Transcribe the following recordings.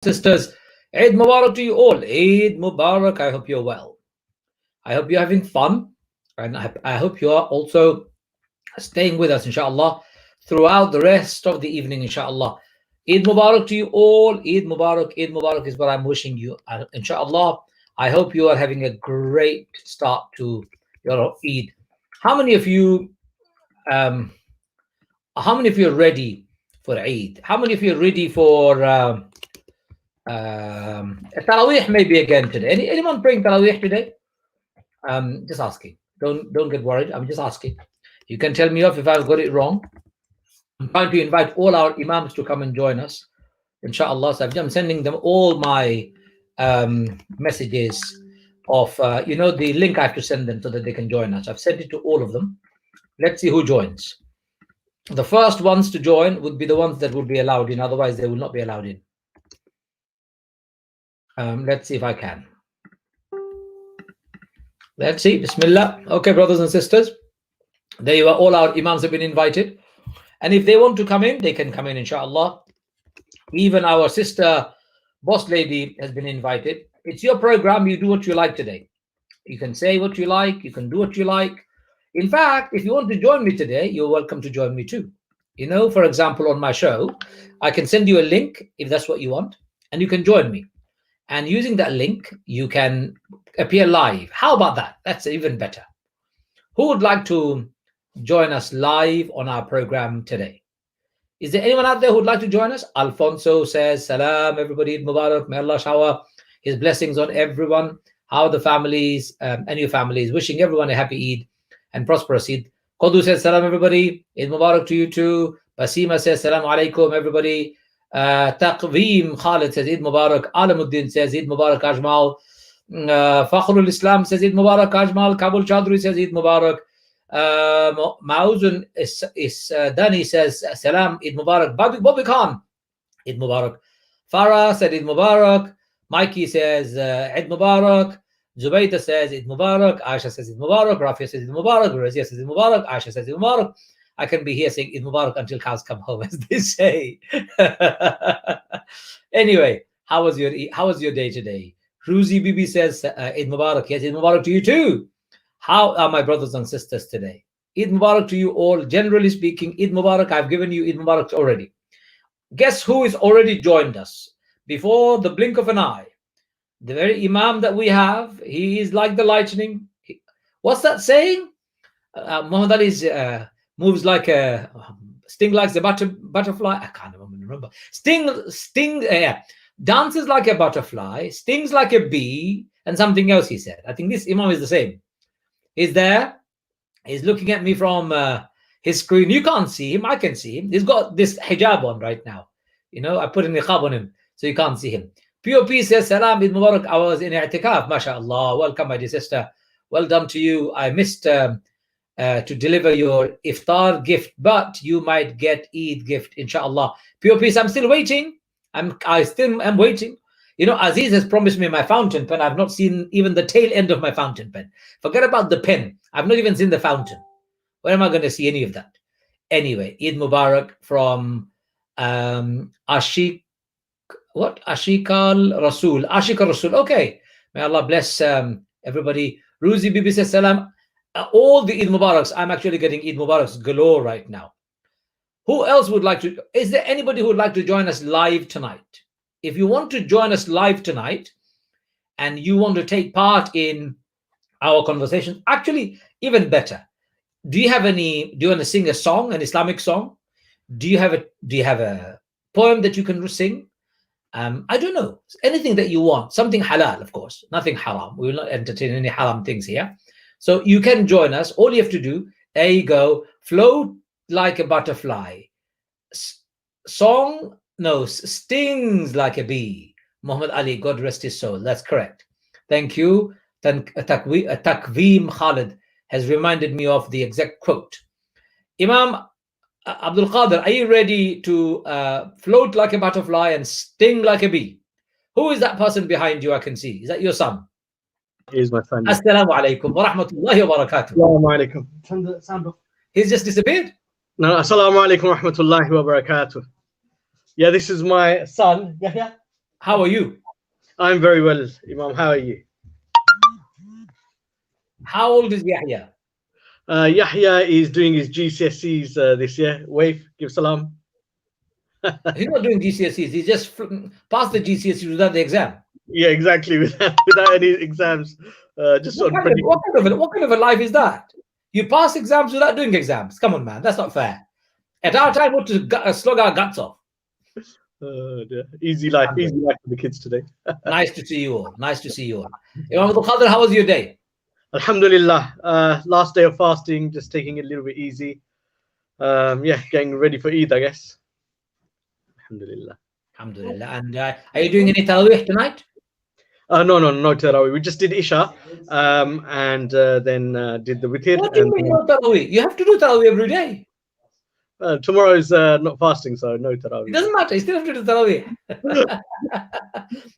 sisters, Eid Mubarak to you all. Eid Mubarak. I hope you're well. I hope you're having fun. And I hope you are also staying with us, inshallah, throughout the rest of the evening, inshallah. Eid Mubarak to you all. Eid Mubarak. Eid Mubarak is what I'm wishing you. Inshallah, I hope you are having a great start to your Eid. How many of you are ready for Eid? How many of you are ready for Taraweeh maybe again today? Anyone praying Taraweeh today? Just asking. Don't get worried. I'm just asking. You can tell me off if I've got it wrong. I'm trying to invite all our Imams to come and join us, inshallah. So I'm sending them all my messages of, the link I have to send them so that they can join us. I've sent it to all of them. Let's see who joins. The first ones to join would be the ones that would be allowed in, otherwise they will not be allowed in. Let's see if I can. Let's see. Bismillah. Okay, brothers and sisters. There you are. All our Imams have been invited. And if they want to come in, they can come in, inshallah. Even our sister, boss lady, has been invited. It's your program. You do what you like today. You can say what you like. You can do what you like. In fact, if you want to join me today, you're welcome to join me too. For example, on my show, I can send you a link if that's what you want, and you can join me. And using that link, you can appear live. How about that? That's even better. Who would like to join us live on our program today? Is there anyone out there who would like to join us? Alfonso says, Salam, everybody, Eid Mubarak. May Allah shower his blessings on everyone. How are the families and your families? Wishing everyone a happy Eid and prosperous Eid. Kodu says, Salam, everybody. Eid Mubarak to you too. Basima says, Salam alaikum, everybody. Taqveem Khalid says, Eid Mubarak. Alamuddin says, Eid Mubarak, Ajmal. Fakhrul Islam says, Eid Mubarak, Ajmal. Kabul Chaudhry says, Eid Mubarak. Mauzun Dani says, Salam, Eid Mubarak. Bobby Khan, Eid Mubarak. Farah said, Eid Mubarak. Mikey says, Eid Mubarak. Zubayda says, Eid Mubarak. Aisha says, Eid Mubarak. Rafia says, Eid Mubarak. Razia says, Eid Mubarak. Aisha says, Eid Mubarak. I can be here saying Eid Mubarak until cows come home, as they say. Anyway, how was your day today? Ruzi Bibi says, Eid Mubarak. Yes, Eid Mubarak to you too. How are my brothers and sisters today? Eid Mubarak to you all. Generally speaking, Eid Mubarak. I've given you Eid Mubarak already. Guess who is already joined us? Before the blink of an eye. The very Imam that we have, he is like the lightning. What's that saying? Muhammad Ali's moves like a sting like the butterfly. I can't even remember. Dances like a butterfly, stings like a bee, and something else he said. I think this Imam is the same. He's there. He's looking at me from his screen. You can't see him. I can see him. He's got this hijab on right now. I put a niqab on him, so you can't see him. POP says, Salam, Eid Mubarak. I was in i'tikaf. MashaAllah. Welcome, my dear sister. Well done to you. I missed to deliver your iftar gift, but you might get Eid gift, inshallah. POP says, I'm still waiting. I still am waiting. Aziz has promised me my fountain pen. I've not seen even the tail end of my fountain pen. Forget about the pen. I've not even seen the fountain. Where am I going to see any of that? Anyway, Eid Mubarak from Ashik al Rasul. Ashik al Rasul. Okay. May Allah bless everybody. Ruzi Bibi says, Salam. All the Eid Mubaraks. I'm actually getting Eid Mubaraks galore right now. Who else would like to? Is there anybody who would like to join us live tonight? If you want to join us live tonight and you want to take part in our conversation, actually, even better. Do you want to sing a song, an Islamic song? Do you have a poem that you can sing? I don't know. Anything that you want. Something halal, of course. Nothing haram. We will not entertain any haram things here. So you can join us. All you have to do, there you go. Float like a butterfly. Stings like a bee. Muhammad Ali, God rest his soul. That's correct. Thank you. Taqveem Khalid has reminded me of the exact quote. Imam Abdul Qadir, are you ready to float like a butterfly and sting like a bee? Who is that person behind you? I can see. Is that your son? He is my son. Assalamu alaikum wa rahmatullahi wa barakatuh. Assalamu alaikum. Turn the sound off. He's just disappeared. No, assalamu alaikum wa rahmatullahi wa barakatuh. Yeah, this is my son. Yeah. How are you? I'm very well, Imam. How are you? How old is Yahya? Yahya is doing his GCSEs this year. Wave, give salam. He's not doing GCSEs. He just passed the GCSEs without the exam. Yeah, exactly. Without any exams, just What on kind of prediction. what kind of a life is that? You pass exams without doing exams. Come on, man. That's not fair. At our time, we had to slog our guts off. Yeah. Easy life for the kids today. Nice to see you all. Nice to see you all. Imam Abdul Qadir, how was your day? Alhamdulillah. Last day of fasting, just taking it a little bit easy. Yeah, getting ready for Eid, I guess. Alhamdulillah. Alhamdulillah. And are you doing any tarawih tonight? No, Tarawih. We just did Isha, and then did the Witr, What do you and mean no tarawih? You have to do tarawih every day. tomorrow is not fasting, so no It Tarawih. doesn't matter. You still have to do tarawih.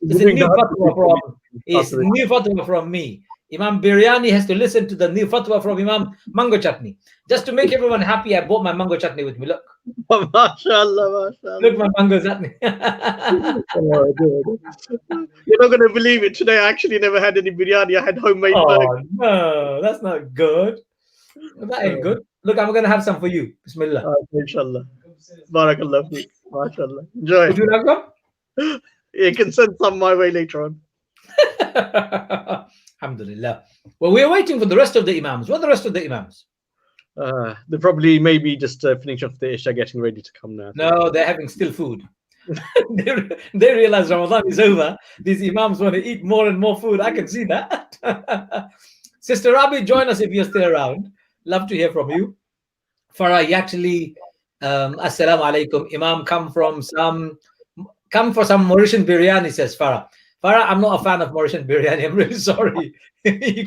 It's We're a doing new the fatwa from it's after this. new fatwa from me. Imam Biryani has to listen to the new fatwa from Imam Mango Chutney. Just to make everyone happy, I bought my mango chutney with me. Look, MashaAllah, look, MashaAllah. my mango chutney. Oh, you're not going to believe it. Today, I actually never had any biryani. I had homemade burger. Oh no, that's not good. That ain't good. Look, I'm gonna have some for you. Bismillah. Inshallah. Barakallah feek. MashaAllah. Enjoy. Would you like some? You can send some my way later on. Alhamdulillah. Well, we're waiting for the rest of the Imams. What are the rest of the Imams? They're probably maybe just finishing off the Isha, getting ready to come now. No, they're having still food. they realize Ramadan is over. These Imams want to eat more and more food. I can see that. Sister Rabi, join us if you're still around. Love to hear from you. Farah Yatli, Assalamu alaikum. Imam, come for some Mauritian biryani, says Farah. Farah, I'm not a fan of Mauritian biryani. I'm really sorry. you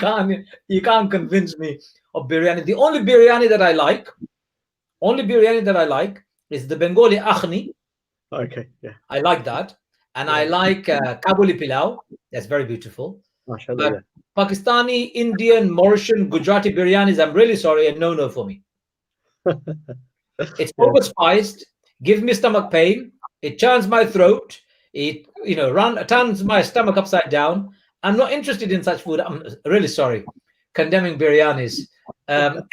can't convince me of biryani. The only biryani that I like is the Bengali akhni. Okay, yeah. I like that. And I like Kabuli pilau. That's very beautiful. MashaAllah, But yeah. Pakistani, Indian, Mauritian, Gujarati biryanis, I'm really sorry, a no-no for me. It's Yeah. overspiced, gives me stomach pain, it churns my throat, it turns my stomach upside down. I'm not interested in such food. I'm really sorry. Condemning biryanis.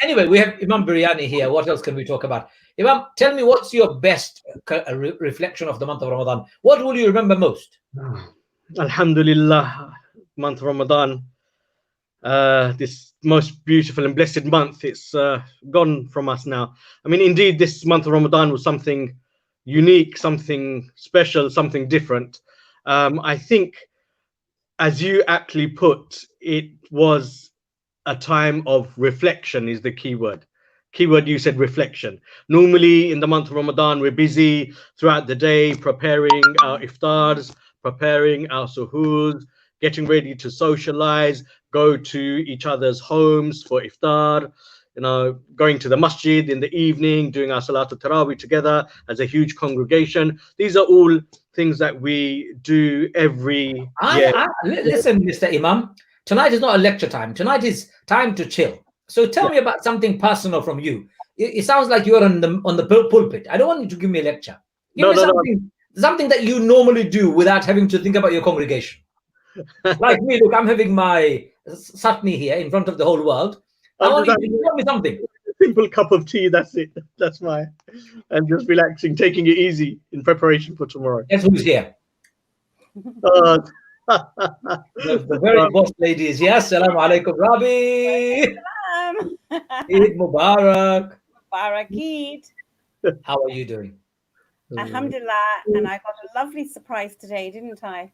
Anyway, we have Imam Biryani here. What else can we talk about? Imam, tell me, what's your best reflection of the month of Ramadan? What will you remember most? Alhamdulillah, month of Ramadan. This most beautiful and blessed month. It's gone from us now. I mean, indeed, this month of Ramadan was something unique, something special, something different. I think, as you aptly put, it was a time of reflection, is the key word. Keyword, you said reflection. Normally, in the month of Ramadan, we're busy throughout the day preparing our iftars, preparing our suhurs, getting ready to socialize, go to each other's homes for iftar, going to the masjid in the evening, doing our salatul tarawih together as a huge congregation. These are all things that we do every year. Listen, Mr. Imam, tonight is not a lecture time. Tonight is time to chill. So tell me about something personal from you. It sounds like you're on the pulpit. I don't want you to give me a lecture. Give me something that you normally do without having to think about your congregation. Like me, look, I'm having my satni here in front of the whole world. I want you to tell me something. Simple cup of tea, that's it. That's my, and just relaxing, taking it easy in preparation for tomorrow. Guess who's here? The very boss lady is here. Assalamu alaikum, Rabi. Eid Mubarak. Mubarak Eid. How are you doing? Alhamdulillah. And I got a lovely surprise today, didn't I?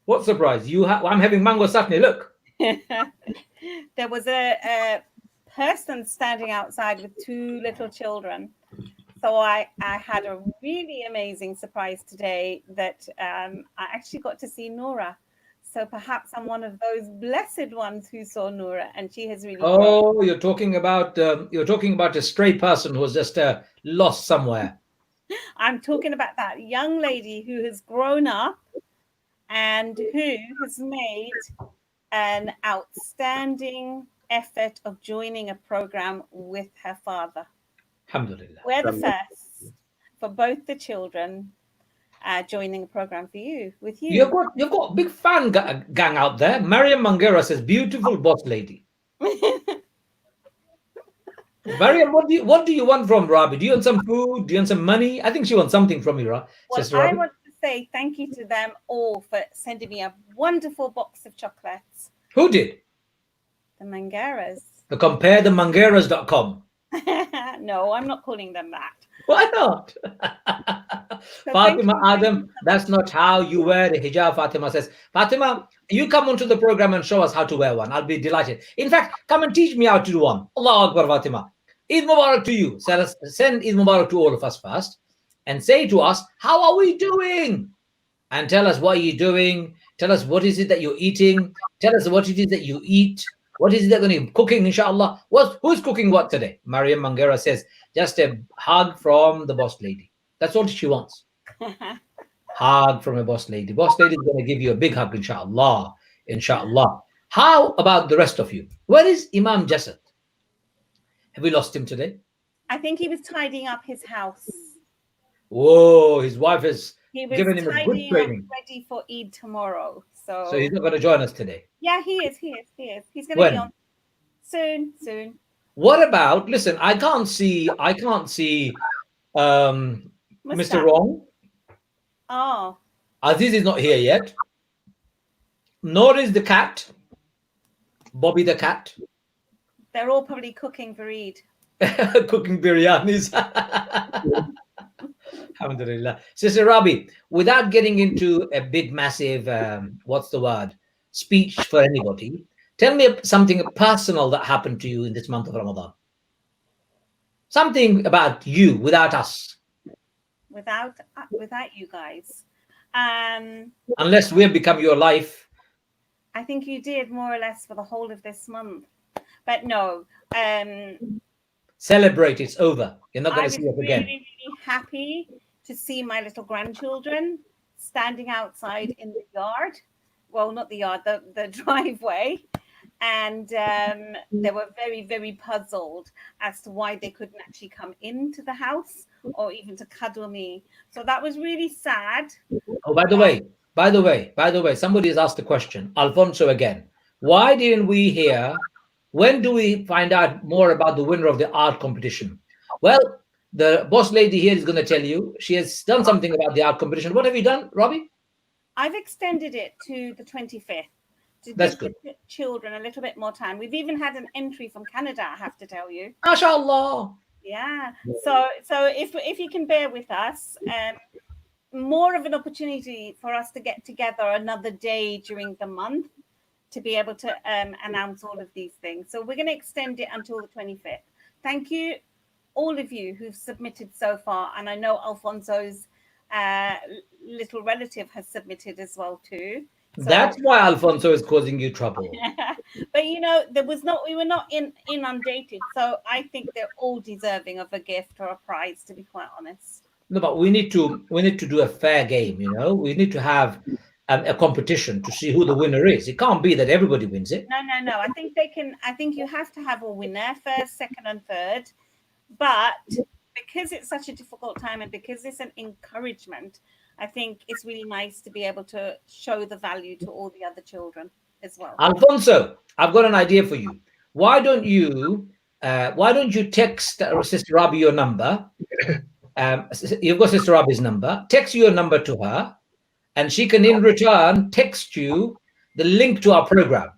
What surprise? I'm having mango satni. Look. There was a person standing outside with two little children. So I had a really amazing surprise today that I actually got to see Noura. So perhaps I'm one of those blessed ones who saw Noura, and she has really. Oh, you're talking about a stray person who was just lost somewhere. I'm talking about that young lady who has grown up and who has made an outstanding effort of joining a program with her father. Alhamdulillah. We're the first for both the children. joining a program for you with you. You've got a big fan gang out there. Mariam Mangera says, beautiful boss lady. Mariam, what do you want from Rabi? Do you want some food? Do you want some money? I think she wants something from you, Sister Well, I Rabi. want to say thank you to them all for sending me a wonderful box of chocolates. Who did? The Mangeras. The comparethemangeras.com. No, I'm not calling them that. Why not? So Fatima thank you. Adam, that's not how you wear a hijab, Fatima says. Fatima, you come onto the program and show us how to wear one. I'll be delighted. In fact, come and teach me how to do one. Allah Akbar, Fatima. Eid Mubarak to you. Send Eid Mubarak to all of us first and say to us, how are we doing? And tell us what you're doing. Tell us what is it that you're eating. Tell us what it is that you eat. What is it they're going to be cooking, inshallah? Who's cooking what today? Mariam Mangera says, just a hug from the boss lady. That's all she wants. Hug from a boss lady. Boss lady is going to give you a big hug, inshallah. Inshallah. How about the rest of you? Where is Imam Jasad? Have we lost him today? I think he was tidying up his house. Whoa, his wife has He was given him a good tidying training. up ready for Eid tomorrow. So he's not going to join us today. Yeah, he is. He's going to be on soon. What about, listen, I can't see Mr. Wrong. Oh. Aziz is not here yet. Nor is the cat. Bobby the cat. They're all probably cooking for Eid. Cooking biryanis. Alhamdulillah. Sister Rabi, without getting into a big, massive, speech for anybody, tell me something personal that happened to you in this month of Ramadan. Something about you, without us. Without you guys. Unless we have become your life. I think you did more or less for the whole of this month. But no. Celebrate, it's over. You're not going to see us again. I was really happy to see my little grandchildren standing outside in the yard. Well, not the yard, the driveway. And they were very, very puzzled as to why they couldn't actually come into the house or even to cuddle me. So that was really sad. Oh, by the way, somebody has asked a question. Alfonso again. Why didn't we hear? When do we find out more about the winner of the art competition? Well, the boss lady here is going to tell you. She has done something about the art competition. What have you done, Robbie? I've extended it to the 25th. That's give good. the children a little bit more time. We've even had an entry from Canada, I have to tell you. MashaAllah. Yeah. So if you can bear with us, more of an opportunity for us to get together another day during the month to be able to announce all of these things. So we're going to extend it until the 25th. Thank you, all of you who've submitted so far. And I know Alfonso's little relative has submitted as well too. So, that's why Alfonso is causing you trouble. But we were not inundated. So I think they're all deserving of a gift or a prize, to be quite honest. No, but we need to do a fair game, We need to have a competition to see who the winner is. It can't be that everybody wins it. No. I think you have to have a winner first, second, and third. But because it's such a difficult time and because it's an encouragement, I think it's really nice to be able to show the value to all the other children as well. Alfonso, I've got an idea for you. Why don't you text Sister Rabi your number? You've got Sister Rabi's number. Text your number to her, and she can in return text you the link to our program.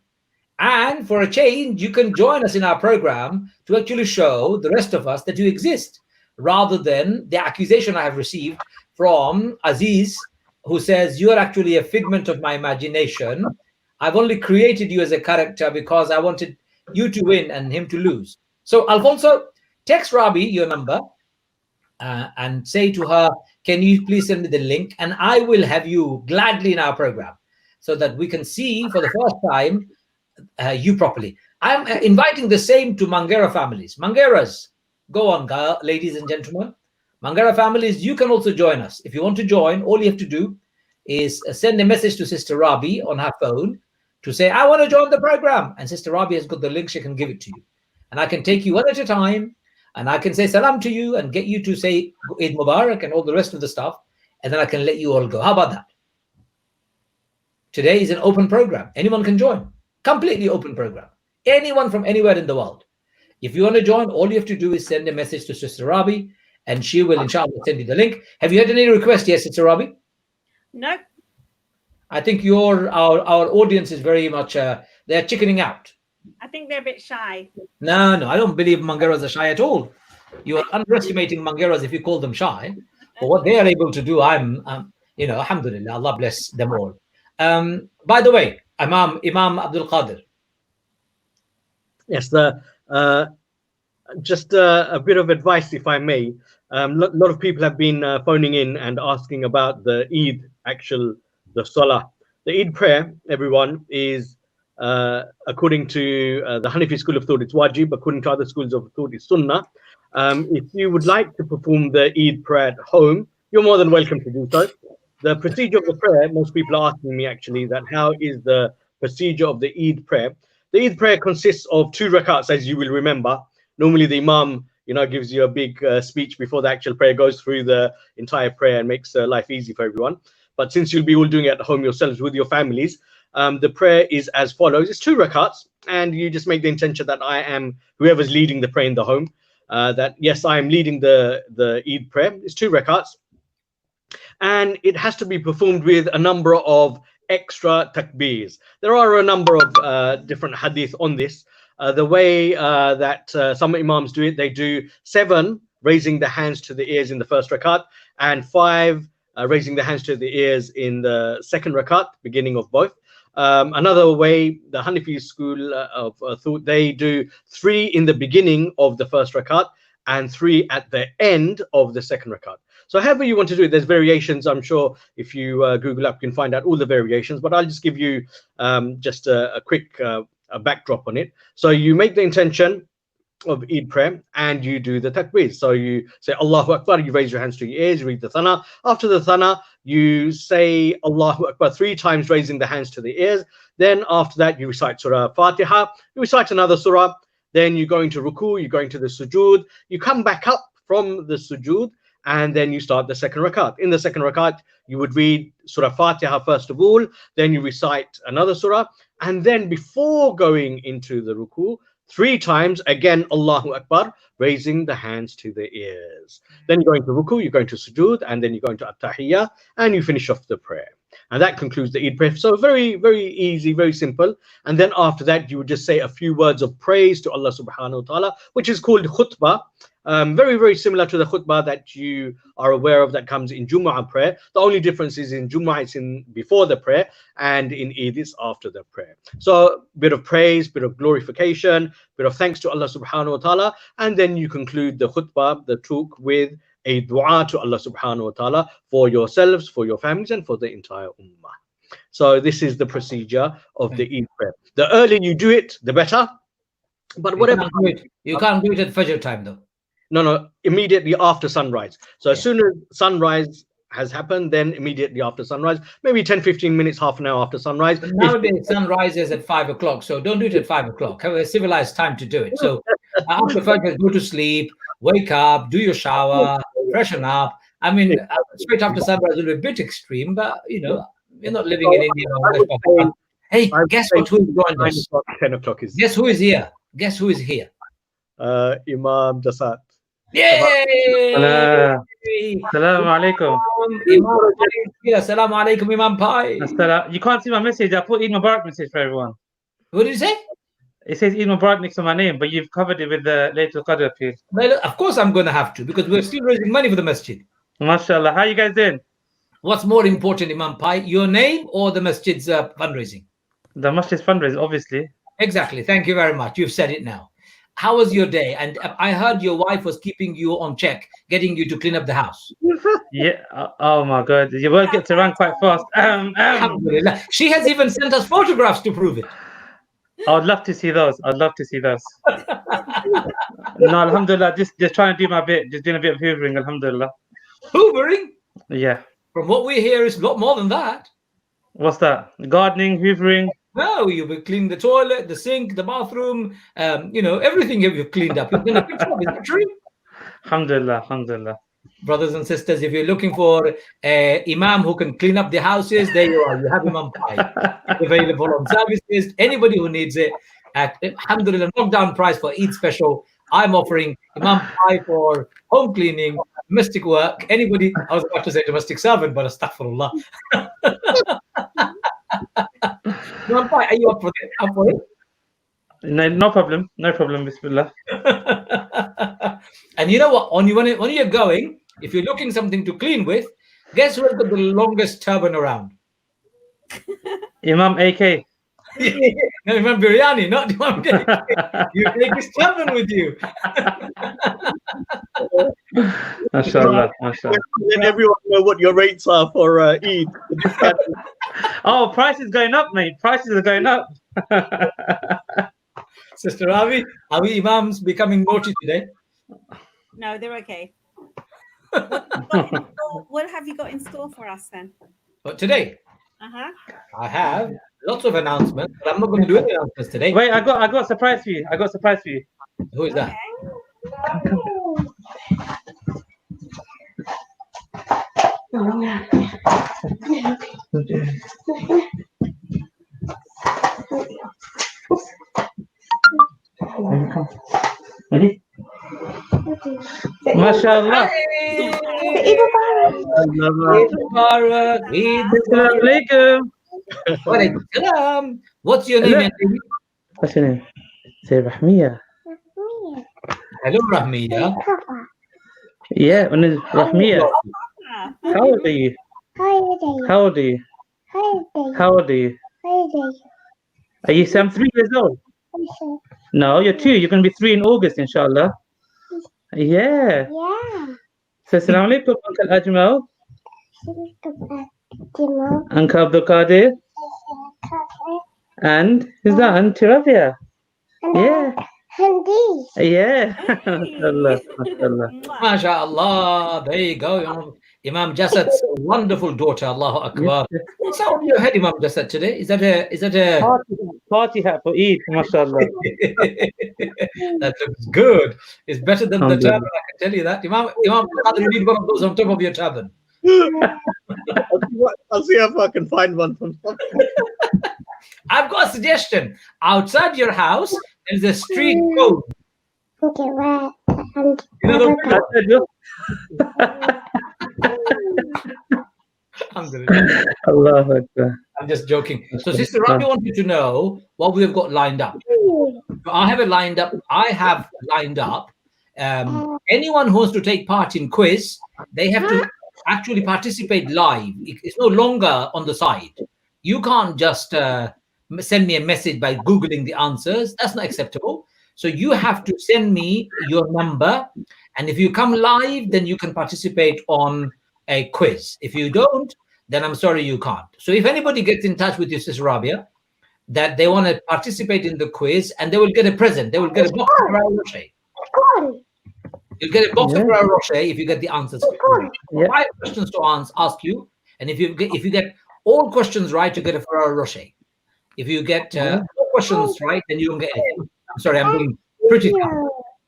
And for a change, you can join us in our program to actually show the rest of us that you exist, rather than the accusation I have received from Aziz, who says you're actually a figment of my imagination. I've only created you as a character because I wanted you to win and him to lose. So Alfonso, text Rabi your number and say to her, can you please send me the link? And I will have you gladly in our program so that we can see for the first time you properly. I'm inviting the same to Mangera families. Mangeras, go on, ladies and gentlemen. Mangera families, you can also join us. If you want to join, all you have to do is send a message to Sister Rabi on her phone to say, I want to join the program. And Sister Rabi has got the link. She can give it to you. And I can take you one at a time. And I can say salam to you and get you to say Eid Mubarak and all the rest of the stuff. and then I can let you all go. How about that? Today is an open program. Anyone can join. Completely open program. Anyone from anywhere in the world. If you want to join, all you have to do is send a message to Sister Rabi, and she will, inshallah, send you the link. Have you had any requests yet, Sister Rabi? No. I think our audience is very much, they're chickening out. I think they're a bit shy. No, I don't believe Mangaras are shy at all. You are underestimating Mangaras if you call them shy. But what they are able to do, alhamdulillah, Allah bless them all. By the way, Imam Abdul Qadir. Yes, just a bit of advice, if I may. A lot of people have been phoning in and asking about the Eid, the Salah. The Eid prayer, everyone, is according to the Hanafi school of thought, it's wajib. According to other schools of thought, it's sunnah. If you would like to perform the Eid prayer at home, you're more than welcome to do so. The procedure of the prayer, most people are asking me actually, that how is the procedure of the Eid prayer? The Eid prayer consists of 2 rakats, as you will remember. Normally the Imam, gives you a big speech before the actual prayer, goes through the entire prayer and makes life easy for everyone. But since you'll be all doing it at home yourselves with your families, the prayer is as follows. It's 2 rakats, and you just make the intention that I am whoever's leading the prayer in the home, that yes, I am leading the Eid prayer. It's 2 rakats, and it has to be performed with a number of extra takbeers. There are a number of different hadith on this. The way that some imams do it, they do 7 raising the hands to the ears in the first rakat, and 5 raising the hands to the ears in the second rakat, beginning of both. Another way, the Hanafi school of thought, they do 3 in the beginning of the first rakat and 3 at the end of the second rakat. So however you want to do it, there's variations. I'm sure if you Google up, you can find out all the variations, but I'll just give you just a quick backdrop on it. So you make the intention of Eid prayer and you do the takbir. So you say Allahu Akbar, you raise your hands to your ears, you read the thana. After the thana, you say Allahu Akbar 3 times, raising the hands to the ears. Then after that, you recite Surah Fatiha, you recite another surah. Then you go into ruku, you go into the sujood, you come back up from the sujood, and then you start the second rakat. In the second rakat, you would read Surah Fatiha first of all, then you recite another surah, and then before going into the ruku, 3 times, again, Allahu Akbar, raising the hands to the ears. Then you go into ruku, you go into sujood, and then you go into at-tahiyyah, and you finish off the prayer. And that concludes the Eid prayer. So very, very easy, very simple. And then after that, you would just say a few words of praise to Allah subhanahu wa ta'ala, which is called khutbah. Very, very similar to the khutbah that you are aware of that comes in Jumu'ah prayer. The only difference is in Jumu'ah it's in before the prayer, and in Eid it's after the prayer. So bit of praise, bit of glorification, bit of thanks to Allah subhanahu wa ta'ala, and then you conclude the khutbah, the talk, with a dua to Allah subhanahu wa ta'ala for yourselves, for your families, and for the entire ummah. So this is the procedure of the Eid prayer. The earlier you do it, the better. But whatever You can't do it at Fajr time though. No, immediately after sunrise. So as soon as sunrise has happened, then immediately after sunrise, maybe 10-15 minutes, half an hour after sunrise. But nowadays, sun rises at 5 o'clock, so don't do it at 5 o'clock. Have a civilized time to do it. So after Fajr, go to sleep, wake up, do your shower, freshen up. I mean, straight after sunrise will be a bit extreme, but we're not living in India. Hey, guess what? Who joined us? 10 o'clock is. Guess who is here? Guess who is here? Imam Jasad. Yay! Assalamu alaikum. Assalamu alaikum, Imam Pai. You can't see my message. I put Eid Mubarak message for everyone. What did you say? It says Eid Mubarak next to my name, but you've covered it with the Laylatul Qadr appeal. Well, of course I'm going to have to, because we're still raising money for the masjid. MashaAllah. How you guys doing? What's more important, Imam Pai, your name or the masjid's fundraising? The masjid's fundraising, obviously. Exactly. Thank you very much. You've said it now. How was your day? And I heard your wife was keeping you on check, getting you to clean up the house. Yeah. Oh my God. Your word gets around quite fast. Alhamdulillah. She has even sent us photographs to prove it. I would love to see those. I'd love to see those. No, alhamdulillah. Just trying to do my bit. Just doing a bit of hoovering, alhamdulillah. Hoovering? Yeah. From what we hear, it's a lot more than that. What's that? Gardening, hoovering? No, you've cleaned the toilet, the sink, the bathroom, everything you've cleaned up. You've done a good job. Is that true? Alhamdulillah, alhamdulillah. Brothers and sisters, if you're looking for a imam who can clean up the houses, there you are. You have Imam Pai available on services. Anybody who needs it, at alhamdulillah, knockdown price for Eid special, I'm offering Imam Pai for home cleaning, domestic work. Anybody, I was about to say domestic servant, but astaghfirullah. Imam Pai, are you up for it? No problem. No problem. Bismillah. And you know what? When you're going, if you're looking something to clean with, guess who has got the longest turban around? Imam AK. No, Imam Biryani, not Imam AK. You take his turban with you. MashaAllah. MashaAllah. Let everyone know what your rates are for Eid. Oh, prices going up, mate. Prices are going up. Sister Ravi, are we imams becoming naughty today? No, they're okay. What have you got in store for us then? But today, Uh-huh. I have lots of announcements, but I'm not going to do any announcements today. Wait, I got a surprise for you. I got a surprise for you. Who is that? Ready? MashaAllah. Eid Mubarak. Eid Assalamu alaikum. Walaikum salam. What's your name? Andy? What's your name? Say Rahmiya. Hello, Rahmiya. Yeah, Rahmiya. Ah, How old are you? How old are you? How old are you? Are you 3 years old? No, you're 2. You're going to be 3 in August, inshallah. Yeah. So, Assalamu alaikum, Uncle Ajmal. Uncle Abdul Qadir. And who's that? Auntie Rabia. Yeah. Yeah. MashaAllah. MashaAllah. MashaAllah. There you go. Imam Jasad's wonderful daughter. Allahu Akbar. What's that on your head, Imam Jasad, today? Is that a Party hat for Eid, MashaAllah. That looks good. It's better than the turban, I can tell you that. Imam, you need one of those on top of your turban. I'll see if I can find one from somewhere. I've got a suggestion. Outside your house, there's a street code. You know the Allahu Akbar. I'm just joking. So Sister Rabi wanted to know what we've got lined up. So I have lined up. Anyone who wants to take part in quiz, they have to actually participate live. It's no longer on the side. You can't just send me a message by Googling the answers. That's not acceptable. So you have to send me your number. And if you come live, then you can participate on a quiz. If you don't, then I'm sorry you can't. So if anybody gets in touch with you, Sister Rabia, that they want to participate in the quiz and they will get a present. They will get a box of Ferrero Rocher. You'll get a box of Ferrero Rocher if you get the answers. 5 questions to ask you. And if you get all questions right, you get a Ferrero Rocher. If you get 4 questions right, then you don't get anything. I'm sorry, I'm being pretty tough.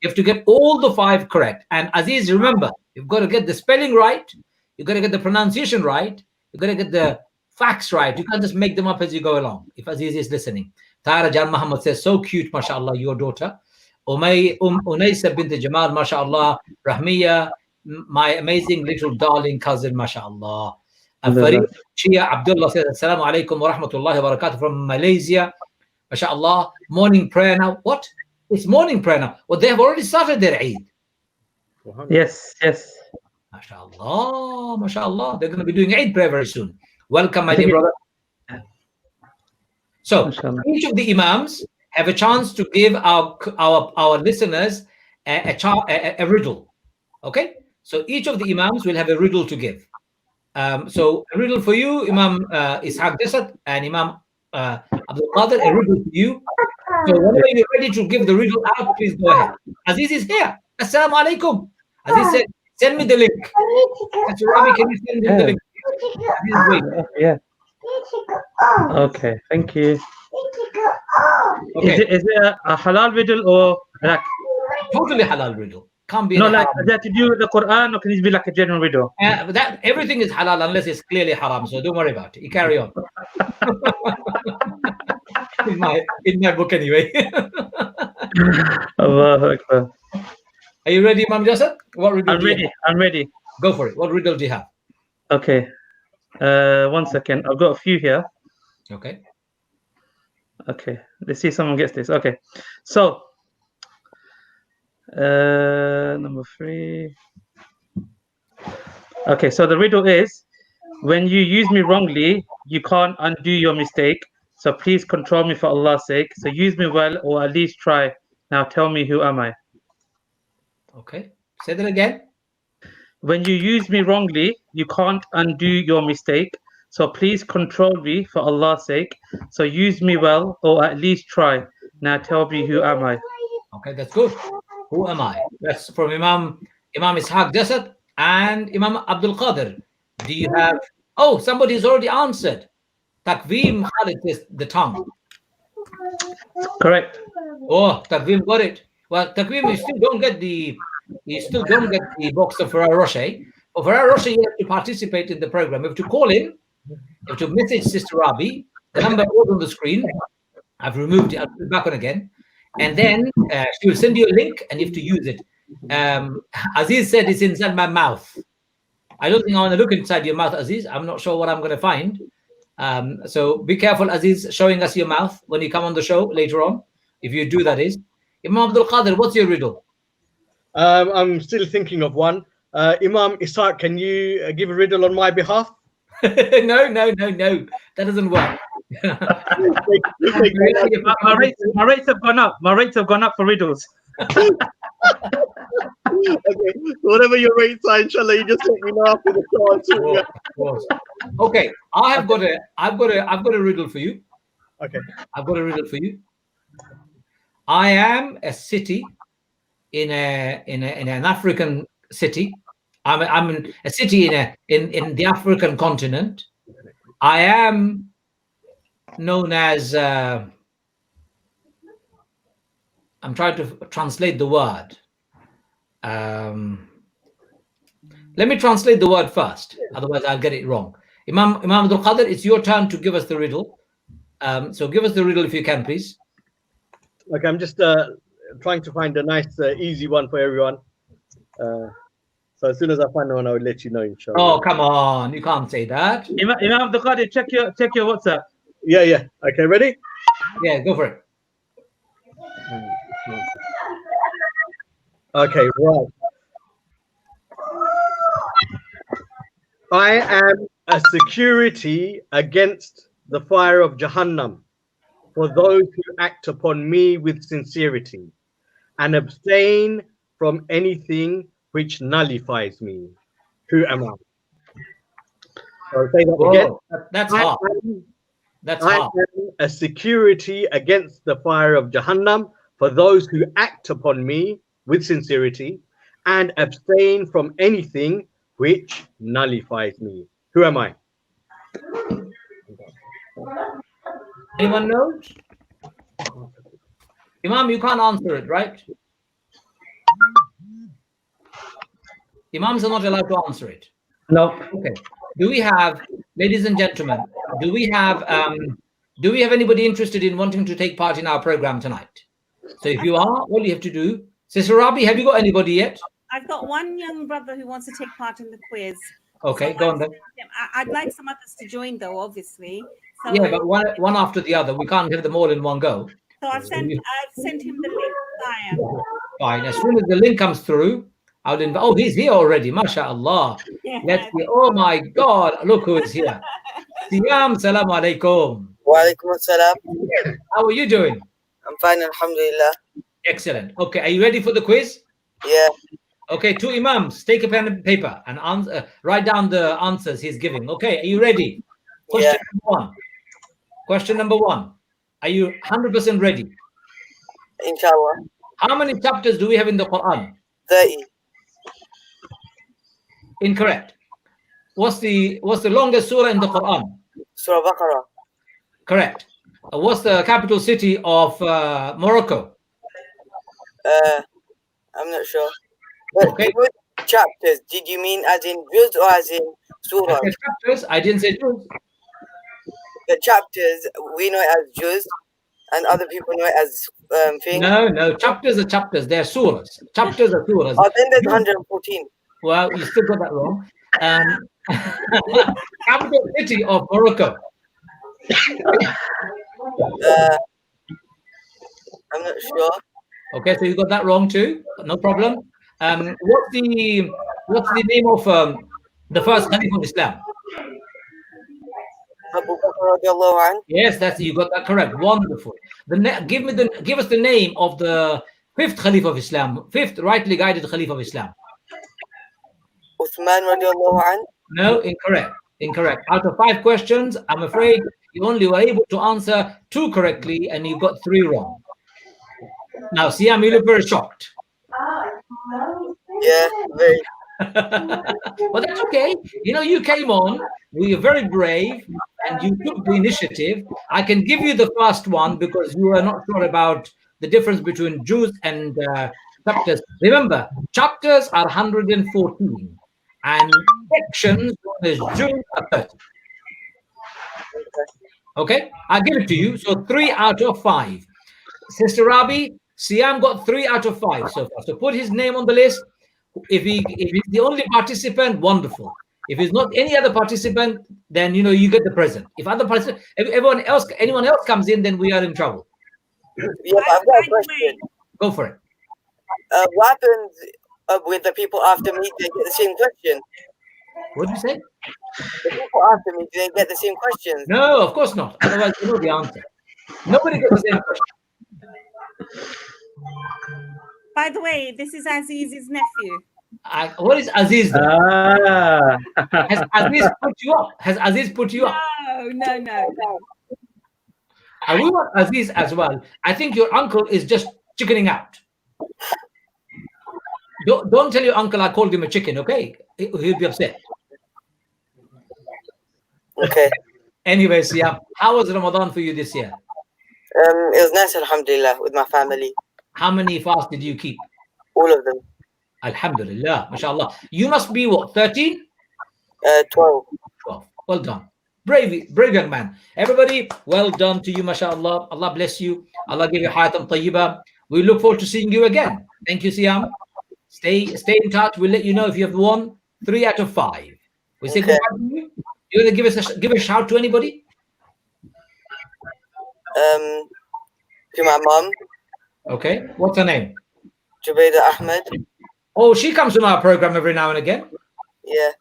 You have to get all the 5 correct. And Aziz, remember, you've got to get the spelling right. You've got to get the pronunciation right. You've got to get the facts right. You can't just make them up as you go along. If Aziz is listening. Tara Jan Muhammad says, so cute, mashallah, your daughter. Unaysa bint Jamal, mashallah. Rahmiya, my amazing little darling cousin, mashallah. Farid Chia Abdullah says, Assalamu alaikum wa rahmatullahi wa barakatuh from Malaysia. MashaAllah, morning prayer now. What? It's morning prayer now. Well, they have already started their Eid. Yes. MashaAllah, MashaAllah. They're going to be doing Eid prayer very soon. Welcome, my dear brother. So, each of the Imams have a chance to give our listeners a riddle. Okay? So, each of the Imams will have a riddle to give. So, a riddle for you, Imam Ishaq Jasad, and Imam Abdul Qadir, a riddle for you. So whenever you're ready to give the riddle out, please go ahead. Aziz is here. Assalamu alaikum. Aziz said, send me the link. Mr. Rabi, can you send me the link? Yeah. Okay, thank you. Okay. Is it a halal riddle or like? Totally halal riddle. Can't be No, any like, haram. does that to do with the Quran, or can it be like a general riddle? That everything is halal unless it's clearly haram. So don't worry about it. You carry on. in my book anyway. Allahu Akbar. Are you ready, Imam Jasad? What riddle I'm do you ready. have? I'm ready. Go for it. What riddle do you have? Okay. 1 second. I've got a few here. Okay. Okay. Let's see if someone gets this. Okay. So, number 3. Okay. So the riddle is, when you use me wrongly, you can't undo your mistake. So please control me for Allah's sake. So use me well, or at least try. Now tell me, who am I? Okay. Say that again. When you use me wrongly, you can't undo your mistake. So please control me for Allah's sake. So use me well, or at least try. Now tell me, who am I? Okay, that's good. Who am I? That's from Imam Ishaq Jasad and Imam Abdul Qadir. Do you have? Oh, somebody's already answered. Takveem Khalid is the tongue. Correct. Oh, Takveem got it. Well, Takveem, you still don't get the box of Ferrero Rocher. For Ferrero Rocher, you have to participate in the program. You have to call in. You have to message Sister Rabi. The number was on the screen. I've removed it. I'll put it back on again. And then she will send you a link and you have to use it. Aziz said it's inside my mouth. I don't think I want to look inside your mouth, Aziz. I'm not sure what I'm going to find. So be careful, Aziz, showing us your mouth when you come on the show later on. If you do, that is. Imam Abdul Qadir, what's your riddle? I'm still thinking of one. Imam Ishaq, can you give a riddle on my behalf? No. That doesn't work. My rates have gone up. My rates have gone up for riddles. Okay, whatever your rates are, inshallah, you just let me know after the show. Of course. Okay, I've got a riddle for you. Okay. I've got a riddle for you. I am a city in an African city. I'm in a city in the African continent. I am known as I'm trying to translate the word. Let me translate the word first, otherwise I'll get it wrong. Imam Abdul Qadir, it's your turn to give us the riddle. So give us the riddle if you can, please. Okay, I'm just trying to find a nice, easy one for everyone. So as soon as I find one, I will let you know, inshallah. Oh, come on, you can't say that. Imam Abdul Qadir, check your WhatsApp. Yeah. Okay, ready? Yeah, go for it. Okay, right. I am a security against the fire of Jahannam for those who act upon me with sincerity and abstain from anything which nullifies me. Who am I? I'll say that again. That's hard. I am a security against the fire of Jahannam for those who act upon me with sincerity and abstain from anything which nullifies me. Who am I? Anyone knows? Imam, you can't answer it, right? Imams are not allowed to answer it. No. Okay. Do we have, ladies and gentlemen, do we have anybody interested in wanting to take part in our program tonight? So if you are, all you have to do, Sister Rabi, have you got anybody yet? I've got one young brother who wants to take part in the quiz. Okay, So go on then. I'd like some others to join, though, obviously. So, Yeah, but one after the other. We can't have them all in one go. So I've sent him the link. Fine. As soon as the link comes through, I'll invite. Oh, he's here already. MashaAllah. Yeah. Let's see. Oh my God. Look who is here. Siyam, salaam alaikum. Wa alaikum assalam. How are you doing? I'm fine, alhamdulillah. Excellent. Okay, are you ready for the quiz? Yeah. Okay, two Imams, take a pen and paper and write down the answers he's giving. Okay, are you ready? Question number one. Question number one. Are you 100% ready? Inshallah. How many chapters do we have in the Quran? 30. Incorrect. What's the longest surah in the Quran? Surah Baqarah. Correct. What's the capital city of Morocco? I'm not sure. But Okay. with chapters, did you mean as in juz or as in surah? I said chapters. I didn't say juz. The chapters, we know it as juz, and other people know it as thing. No. Chapters are chapters. They're surahs. Chapters are surahs. Oh, then there's 114. Well, you still got that wrong. Capital city of Morocco. I'm not sure. Okay, so you got that wrong too. No problem. What's the name of the first Caliph of Islam? Abu Bakr radiallahu anhu. Yes, that's you got that correct. Wonderful. Give us the name of the fifth Caliph of Islam, fifth rightly guided Caliph of Islam. Uthman radiallahu anhu. No, incorrect. Incorrect. Out of 5 questions, I'm afraid you only were able to answer 2 correctly, and you got 3 wrong. Now, Siam, you look very shocked. Yeah, very. But that's okay. You know, you came on, you were very brave, and you took the initiative. I can give you the first one because you are not sure about the difference between juz and chapters. Remember, chapters are 114, and sections is juz are 30. Okay, I'll give it to you. So 3 out of 5. Sister Rabi, Siam got 3 out of 5 so far. So put his name on the list. If he's the only participant, wonderful. If he's not any other participant, then you know you get the present. If anyone else comes in, then we are in trouble. Yeah, but I've got a question. Go for it. What happens with the people after me? They get the same question. What did you say? The people after me, do they get the same questions? No, of course not. Otherwise, you know the answer. Nobody gets the same question. By the way, this is Aziz's nephew. What is Aziz? Has Aziz put you up? Has Aziz put you up? No. And we want Aziz as well. I think your uncle is just chickening out. Don't tell your uncle I called him a chicken, okay? He'll be upset. Okay. Anyway, Siam, how was Ramadan for you this year? It was nice, alhamdulillah, with my family. How many fasts did you keep? All of them. Alhamdulillah, mashallah. You must be what, 13? 12. 12. Well done. Brave young man. Everybody, well done to you, mashallah. Allah bless you. Allah give you hayatan tayyiba. We look forward to seeing you again. Thank you, Siam. Stay in touch. We'll let you know if you have won 3 out of 5. We say goodbye to you. You want to give a shout to anybody? To my mom. Okay. What's her name? Jubaida Ahmed. Oh, she comes on our program every now and again. Yeah.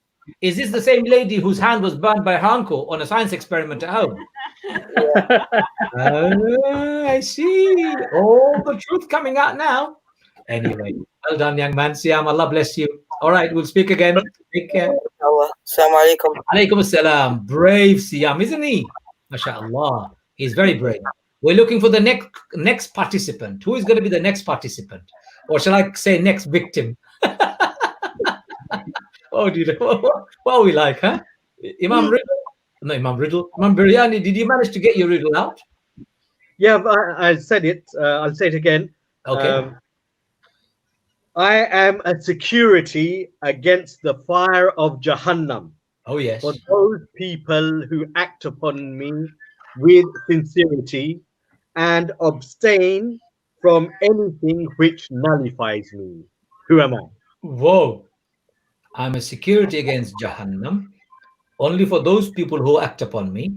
Is this the same lady whose hand was burned by her uncle on a science experiment at home? Yeah. I see. All the truth coming out now. Anyway, well done, young man. Siam, Allah bless you. All right, we'll speak again. Take care. Assalamu alaikum. Alaikum assalam. Brave Siam, isn't he? MashaAllah. He's very brave. We're looking for the next participant. Who is going to be the next participant? Or shall I say next victim? Oh, dude. What are we like, huh? Imam Riddle? No, Imam Riddle. Imam Biryani, did you manage to get your riddle out? Yeah, I said it. I'll say it again. Okay. I am a security against the fire of Jahannam. Oh, yes. For those people who act upon me with sincerity and abstain from anything which nullifies me. Who am I? Whoa. I'm a security against Jahannam only for those people who act upon me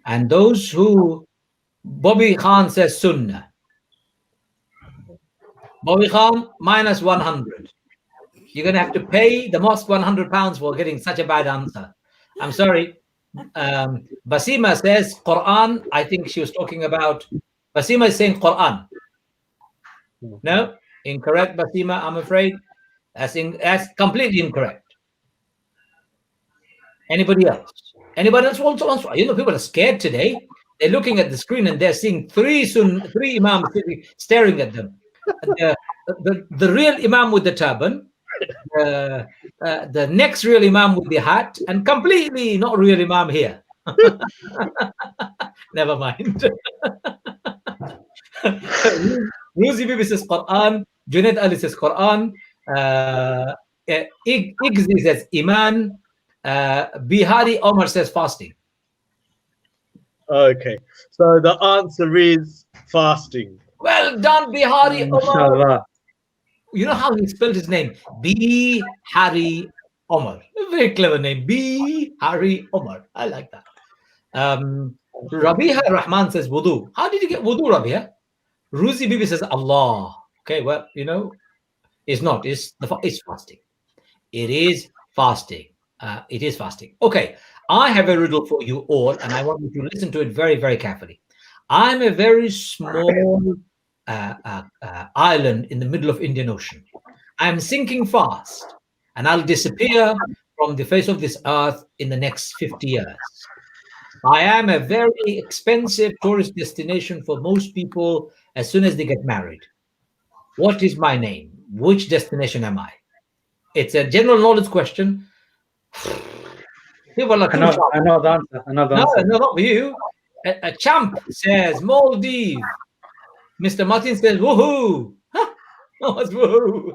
and those who... Bobby Khan says Sunnah. Bobby Khan, minus 100. You're going to have to pay the mosque £100 for getting such a bad answer. I'm sorry. Basima says Quran. I think she was talking about... Basima is saying Quran. No? Incorrect, Basima, I'm afraid. That's completely incorrect. Anybody else? Anybody else wants to answer? You know, people are scared today. They're looking at the screen and they're seeing three imams staring at them. The real imam with the turban, the next real imam with the hat, and completely not real imam here. Never mind. Ruzi Bibi says Quran. Junaid Ali says Quran. Igzi says Iman. Bihari Omar says fasting. Okay, so the answer is fasting. Well done, Bihari Omar. Mashallah. You know how he spelled his name? Bihari Omar. A very clever name. Bihari Omar. I like that. Rabiha Rahman says wudu. How did you get wudu, Rabiha? Ruzi Bibi says Allah. Okay, well, you know, it's not. It's fasting. It is fasting. It is fasting. Okay, I have a riddle for you all, and I want you to listen to it very, very carefully. I'm a very small island in the middle of Indian Ocean. I'm sinking fast, and I'll disappear from the face of this earth in the next 50 years. I am a very expensive tourist destination for most people as soon as they get married. What is my name? Which destination am I? It's a general knowledge question. People are I know the answer. No, not for you. A champ says Maldives. Mr. Martin says woohoo. What's woohoo?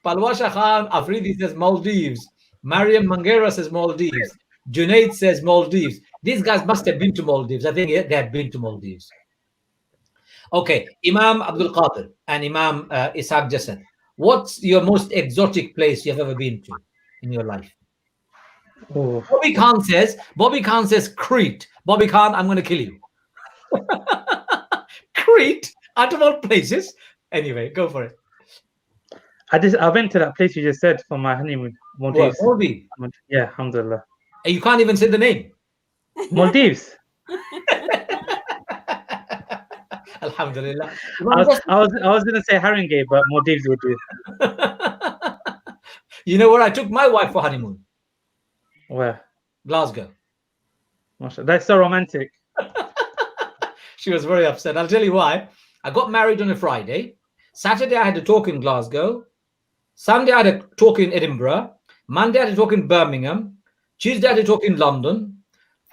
Palwasha Khan Afridi says Maldives. Mariam Mangera says Maldives. Junaid says Maldives. These guys must have been to Maldives. I think they have been to Maldives. Okay, Imam Abdul Qadir and Imam Ishaq Jasad. What's your most exotic place you've ever been to in your life? Oh. Bobby Khan says Crete. Bobby Khan, I'm going to kill you. Crete, out of all places. Anyway, go for it. I went to that place you just said for my honeymoon. Maldives. Maldives. Yeah, alhamdulillah. You can't even say the name. Maldives. Alhamdulillah. I was going to say Haringey, but Maldives would do. You know where I took my wife for honeymoon? Where? Glasgow. That's so romantic. She was very upset. I'll tell you why. I got married on a Friday. Saturday, I had a talk in Glasgow. Sunday, I had a talk in Edinburgh. Monday, I had a talk in Birmingham. Tuesday, I had a talk in London.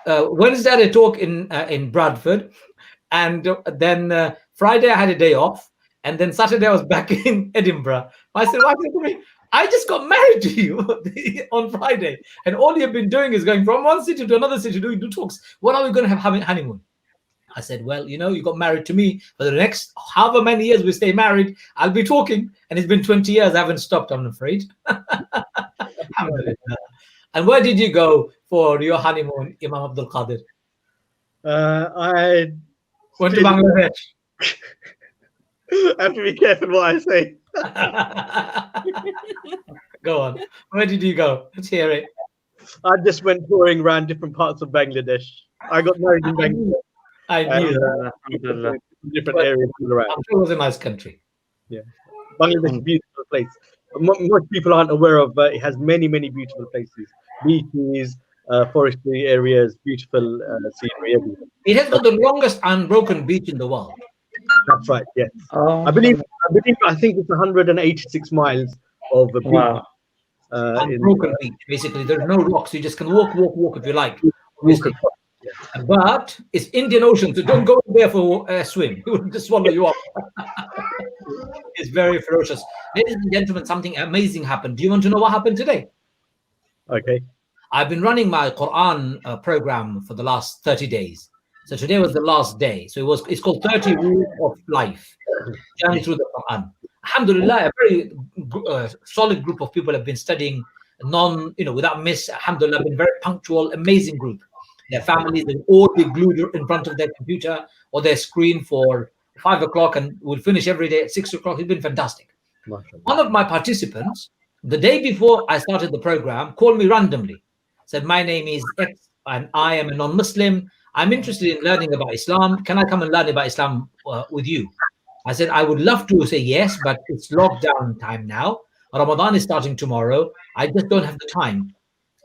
Wednesday, I had a talk in Bradford. And then Friday, I had a day off. And then Saturday, I was back in Edinburgh. I said, why did you me? I just got married to you on Friday. And all you've been doing is going from one city to another city doing two talks. When are we going to have honeymoon? I said, well, you know, you got married to me. For the next however many years we stay married, I'll be talking. And it's been 20 years. I haven't stopped, I'm afraid. And where did you go for your honeymoon, Imam Abdul Qadir? I went to Bangladesh. I have to be careful what I say. Go on. Where did you go? Let's hear it. I just went touring around different parts of Bangladesh. I got married in Bangladesh. I knew that. Different areas all around. I'm sure it was a nice country. Yeah. Bangladesh is a beautiful place. Most people aren't aware of, but it has many, many beautiful places. Beaches, forestry areas, beautiful scenery everywhere. It has got the longest unbroken beach in the world. That's right, yes. I think it's 186 miles of the beach. Wow. Unbroken beach, basically. There's no rocks. You just can walk if you like. But it's Indian Ocean, so don't go there for a swim. It will just swallow you up. It's very ferocious. Ladies and gentlemen, something amazing happened. Do you want to know what happened today? Okay. I've been running my Quran program for the last 30 days. So today was the last day. So it's called 30 Rules of Life, Journey Through the Quran. Alhamdulillah, a very solid group of people have been studying without miss. Alhamdulillah, been very punctual, amazing group. Their families, they'll all be glued in front of their computer or their screen for 5 o'clock and we'll finish every day at 6 o'clock. It's been fantastic. One of my participants, the day before I started the program, called me randomly. Said, my name is X and I am a non-Muslim. I'm interested in learning about Islam. Can I come and learn about Islam with you? I said, I would love to say yes, but it's lockdown time now. Ramadan is starting tomorrow. I just don't have the time.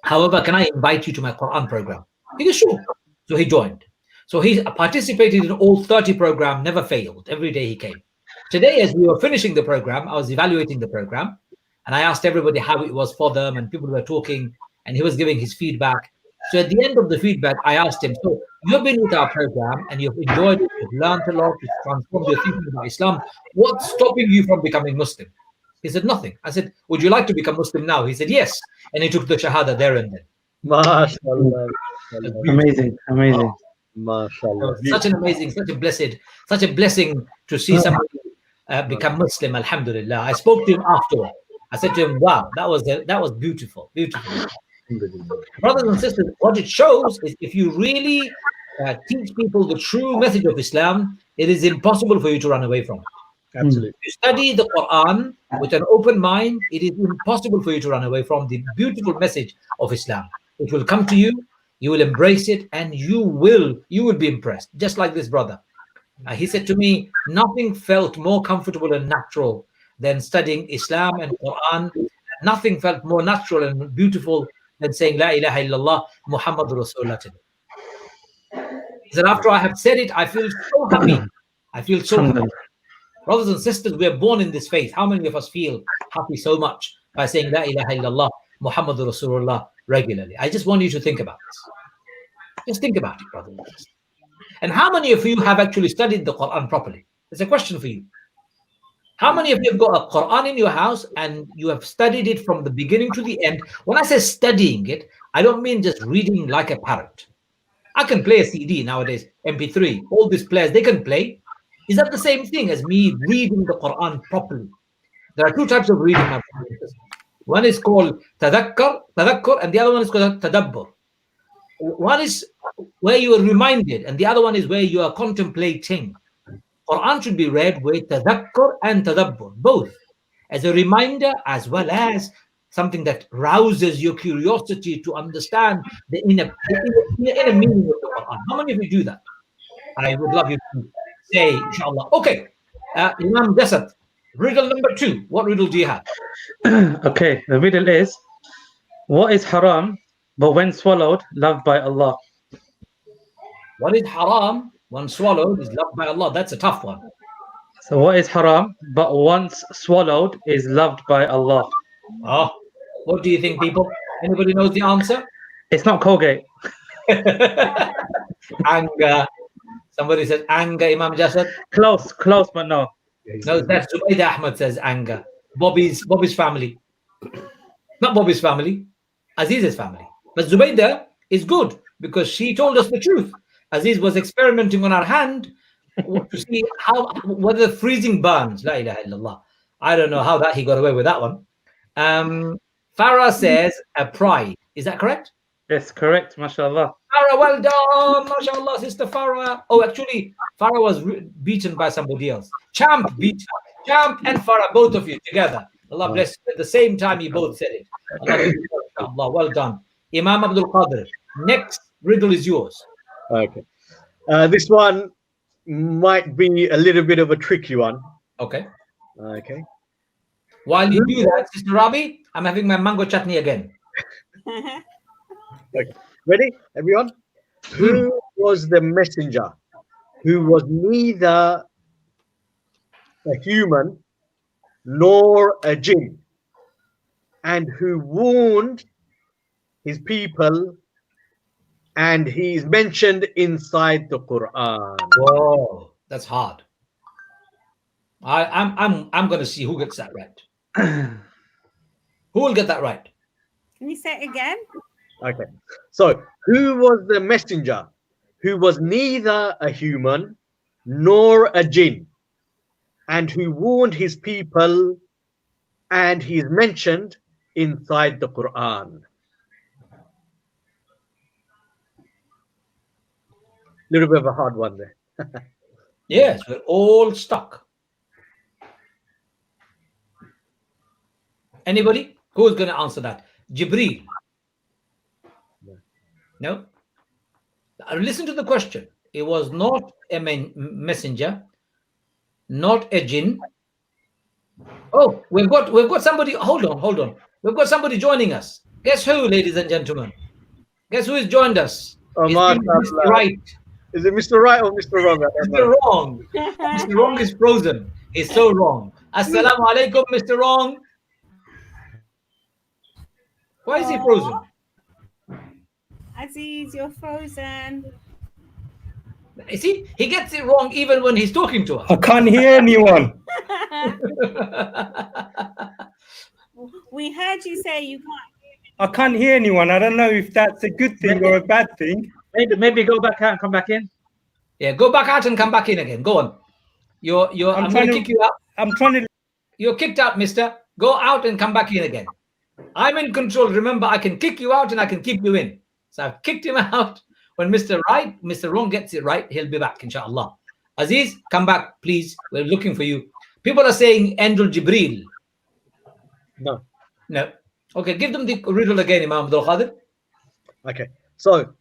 However, can I invite you to my Quran program? He said, sure. So he joined. So he participated in all 30 programs, never failed. Every day he came. Today, as we were finishing the program, I was evaluating the program. And I asked everybody how it was for them. And people were talking. And he was giving his feedback. So at the end of the feedback, I asked him, so you've been with our program and you've enjoyed it, you've learned a lot, you've transformed your thinking about Islam. What's stopping you from becoming Muslim? He said, nothing. I said, would you like to become Muslim now? He said, yes. And he took the Shahada there and then. MashaAllah. Amazing, amazing. MashaAllah. Such an amazing, such a blessing to see somebody become Muslim. Alhamdulillah. I spoke to him afterward. I said to him, wow, that was beautiful, beautiful. Brothers and sisters, what it shows is if you really teach people the true message of Islam, it is impossible for you to run away from it. Absolutely. If you study the Quran with an open mind, it is impossible for you to run away from the beautiful message of Islam. It will come to you, you will embrace it, and you will be impressed. Just like this brother. He said to me, nothing felt more comfortable and natural than studying Islam and Quran. Nothing felt more natural and beautiful than saying La ilaha illallah Muhammadur Rasulullah today. He said, after I have said it, I feel so happy. I feel so happy. Brothers and sisters, we are born in this faith. How many of us feel happy so much by saying La ilaha illallah Muhammadur Rasulullah regularly? I just want you to think about this. Just think about it, brothers and sisters. And how many of you have actually studied the Quran properly? It's a question for you. How many of you have got a Quran in your house and you have studied it from the beginning to the end? When I say studying it, I don't mean just reading like a parrot. I can play a CD nowadays, MP3. All these players, they can play. Is that the same thing as me reading the Quran properly? There are two types of reading. One is called tadakkur, and the other one is called tadabbur. One is where you are reminded, and the other one is where you are contemplating. Quran should be read with tadakkur and tadabbur, both as a reminder as well as something that rouses your curiosity to understand the inner meaning of the Quran. How many of you do that? I would love you to say, inshallah. Okay, Imam Jasad, riddle number 2. What riddle do you have? Okay, the riddle is, what is haram, but when swallowed, loved by Allah? What is haram, when swallowed, is loved by Allah? That's a tough one. So what is haram, but once swallowed, is loved by Allah? Oh, what do you think, people? Anybody knows the answer? It's not Colgate. Anger. Somebody said anger, Imam Jasad. Close, but no. No, that's Zubaydah Ahmad says anger. Bobby's family. Not Bobby's family, Aziz's family. But Zubaydah is good because she told us the truth. Aziz was experimenting on our hand to see whether freezing burns. La ilaha illallah. I don't know how that he got away with that one. Farah says a pride. Is that correct? Yes, correct. MashaAllah. Farah, well done. MashaAllah, sister Farah. Oh, actually, Farah was beaten by somebody else. Champ beat her. Champ and Farah, both of you together. Allah bless you. At the same time, you both said it. Allah, well done. Imam Abdul Qadir, next riddle is yours. Okay. This one might be a little bit of a tricky one. Okay. Okay. While you do that, Sister Rabi, I'm having my mango chutney again. Okay. Ready, everyone? Who was the messenger who was neither a human nor a jinn, and who warned his people, and he is mentioned inside the Quran? Whoa, that's hard. I'm going to see who gets that right. Who will get that right? Can you say it again? Okay. So, who was the messenger who was neither a human nor a jinn, and who warned his people, and he is mentioned inside the Quran? Little bit of a hard one there. Yes, we're all stuck. Anybody? Who's going to answer that? Jibreel. No? Listen to the question. It was not a messenger, not a jinn. Oh, we've got somebody. Hold on. We've got somebody joining us. Guess who, ladies and gentlemen? Guess who has joined us? Oh, Mr. Right. Is it Mr. Right or Mr. Wrong? Mr. Wrong. Mr. Wrong is frozen. He's so wrong. Assalamu alaikum, Mr. Wrong. Why is he frozen? Aziz, you're frozen. You see, he gets it wrong even when he's talking to us. I can't hear anyone. We heard you say you can't. I can't hear anyone. I don't know if that's a good thing or a bad thing. Maybe go back out and come back in. Yeah, go back out and come back in again. Go on. I'm going to kick you out. I'm trying to. You're kicked out, mister. Go out and come back in again. I'm in control. Remember, I can kick you out and I can keep you in. So I've kicked him out. When Mr. Wrong gets it right, he'll be back, inshallah. Aziz, come back, please. We're looking for you. People are saying Angel Jibreel. No. Okay, give them the riddle again, Imam Abdul Qadir. Okay. So,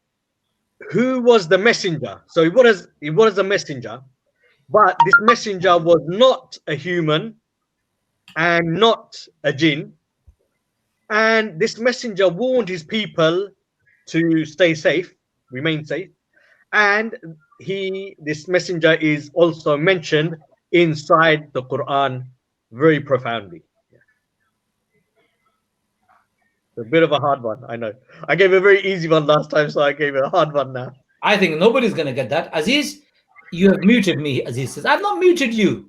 who was the messenger? So it was a messenger, but this messenger was not a human and not a jinn. And this messenger warned his people to stay safe, remain safe. And this messenger is also mentioned inside the Quran very profoundly. A bit of a hard one, I know. I gave a very easy one last time, so I gave a hard one now. I think nobody's going to get that. Aziz, you have muted me, Aziz says. I've not muted you.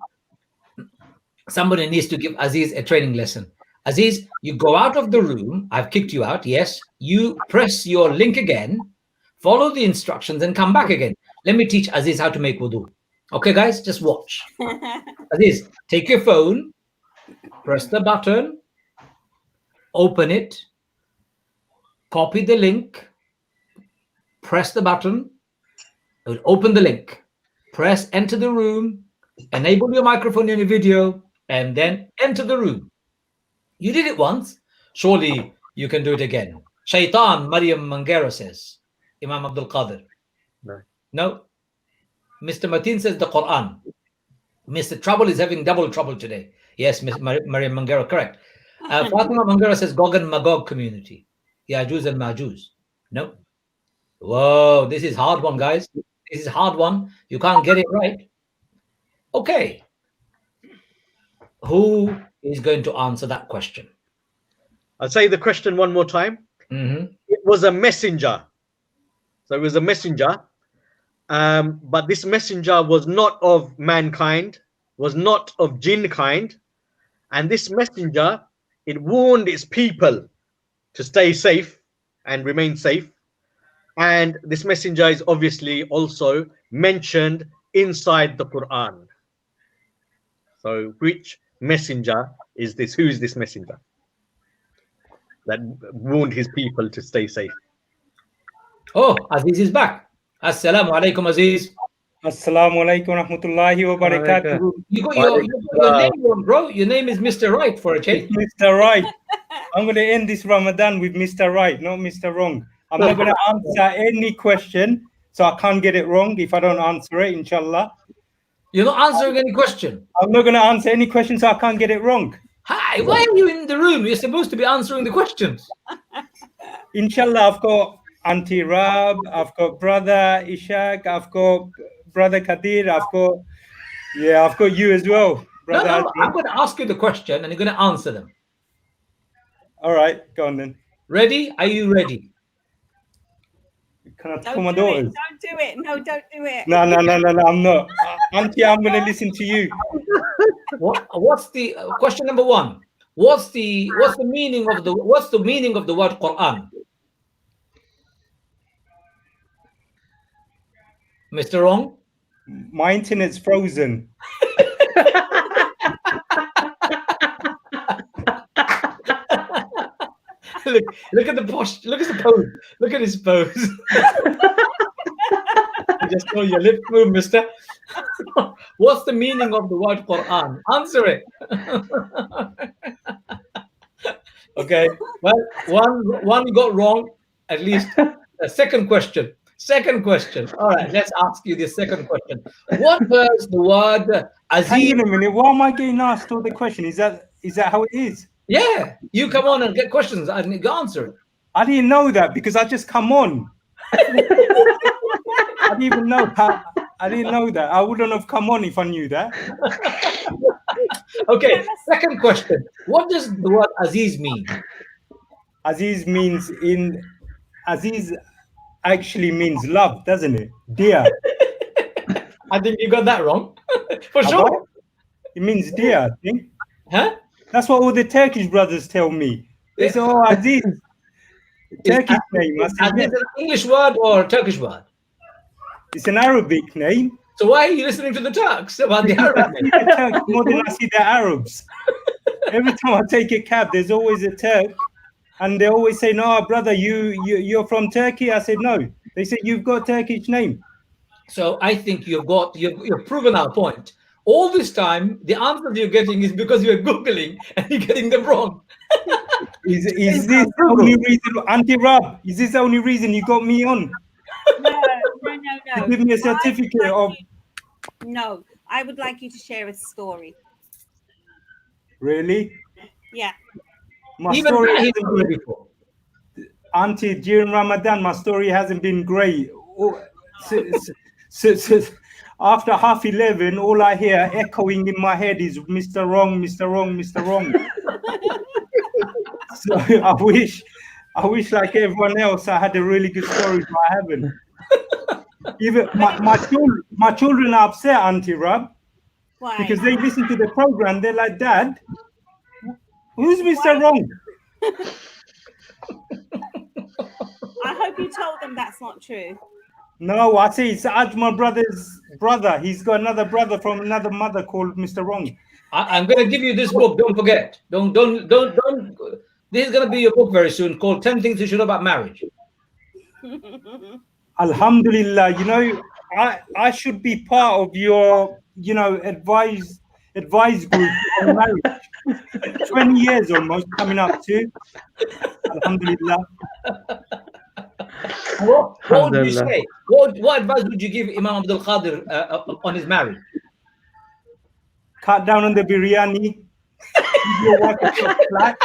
Somebody needs to give Aziz a training lesson. Aziz, you go out of the room. I've kicked you out, yes. You press your link again, follow the instructions, and come back again. Let me teach Aziz how to make wudu. Okay, guys, just watch. Aziz, take your phone, press the button, open it, copy the link, press the button, it will open the link, press enter the room, enable your microphone and your video, and then enter the room. You did it once, surely you can do it again. Shaitan, Maryam Mangera says. Imam Abdul Qadir. No. Mr. Mateen says the Quran. Mr. Trouble is having double trouble today. Yes, Maryam Mangera, correct. Fatima Mangera says Gog and Magog community. Yajuz and Majuz. No. Whoa, this is hard one, guys. This is hard one. You can't get it right. Okay. Who is going to answer that question? I'll say the question one more time. It was a messenger. So it was a messenger. But this messenger was not of mankind, was not of jinn kind. And this messenger, it warned its people to stay safe and remain safe. And this messenger is obviously also mentioned inside the Quran. So which messenger is this? Who is this messenger that warned his people to stay safe? Oh, Aziz is back. Assalamu alaikum, Aziz. Assalamu alaikum rahmatullahi wa barakatuh. You got your name wrong, bro. Your name is Mr. Right for a change. Mr. Right. I'm going to end this Ramadan with Mr. Right, not Mr. Wrong. I'm not going to answer any question, so I can't get it wrong if I don't answer it, inshallah. You're not answering any question. I'm not going to answer any question, so I can't get it wrong. Hi, why are you in the room? You're supposed to be answering the questions. Inshallah, I've got Auntie Rab, I've got Brother Ishaq, I've got Brother Kadir, I've got you as well. Brother No, I'm going to ask you the question and you're going to answer them. All right, go on then. Ready? Are you ready? Can I Don't call my do it. daughters? Don't do it. No, don't do it. No, I'm not. Auntie, I'm going to listen to you. What's the question number one? What's the meaning of the word Quran? Mr. Wrong? My internet's frozen. Look at the posture. Look at the pose. Look at his pose. You just saw your lips move, mister. What's the meaning of the word Quran? Answer it. Okay. Well, one you got wrong. At least a second question. All right. Let's ask you the second question. What was the word Aziz? Hang on a minute. Why am I getting asked all the question? Is that how it is? Yeah. You come on and get questions. I need to answer it. I didn't know that because I just come on. I didn't even know how. I didn't know that. I wouldn't have come on if I knew that. Okay, second question. What does the word Aziz mean? Aziz actually means love, doesn't it? Dear. I think you got that wrong. For sure. It means dear, I think. Huh? That's what all the Turkish brothers tell me. They say, "Oh, Aziz, Turkish name." I said, Is it an English word or a Turkish word? It's an Arabic name. So why are you listening to the Turks about the Because Arabic I name? see the Turks more than I see the Arabs. Every time I take a cab, there's always a Turk, and they always say, "No, brother, you're from Turkey." I said, "No." They say, "You've got a Turkish name." So I think you've proven our point. All this time, the answers you're getting is because you're Googling and you're getting them wrong. Is this the only reason, Auntie Rob? Is this the only reason you got me on? No. To give me a certificate of. No, I would like you to share a story. Really? Yeah. My Even story that he hasn't told me been, before. Auntie, during Ramadan, my story hasn't been great. After 11:30, all I hear echoing in my head is Mr. Wrong, Mr. Wrong, Mr. Wrong. So I wish like everyone else, I had a really good story, but I haven't. Even my children are upset, Auntie Rob. Why? Because they listen to the program, they're like, "Dad, who's Mr. Wrong?" I hope you told them that's not true. No, I see. It's my brother's brother. He's got another brother from another mother called Mr. Wrong. I'm going to give you this book. Don't forget. Don't. This is going to be a book very soon called 10 Things You Should Know About Marriage. Alhamdulillah. You know, I should be part of your, advice group on marriage. 20 years almost coming up to. Alhamdulillah. What would you say? What advice would you give Imam Abdul Qadir on his marriage? Cut down on the biryani. Give your wife a shot flat.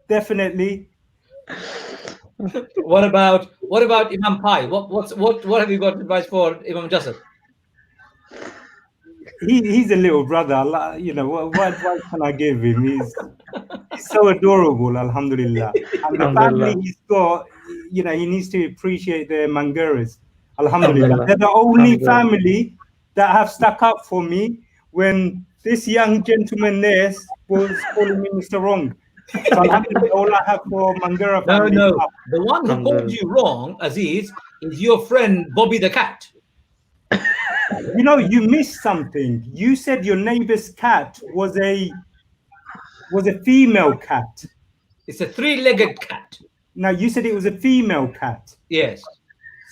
Definitely. What about Imam Pai? What have you got advice for Imam Jasad? He's a little brother. What advice can I give him? He's so adorable, alhamdulillah. And the family he's got, he needs to appreciate the Mangaras. Alhamdulillah. They're the only family that have stuck up for me when this young gentleman there was calling me Mr. Wrong. So alhamdulillah, all I have for Mangara family. No. The one who called you wrong, Aziz, is your friend Bobby the cat. You missed something. You said your neighbor's cat was a female cat. It's a 3-legged cat. No, you said it was a female cat. Yes.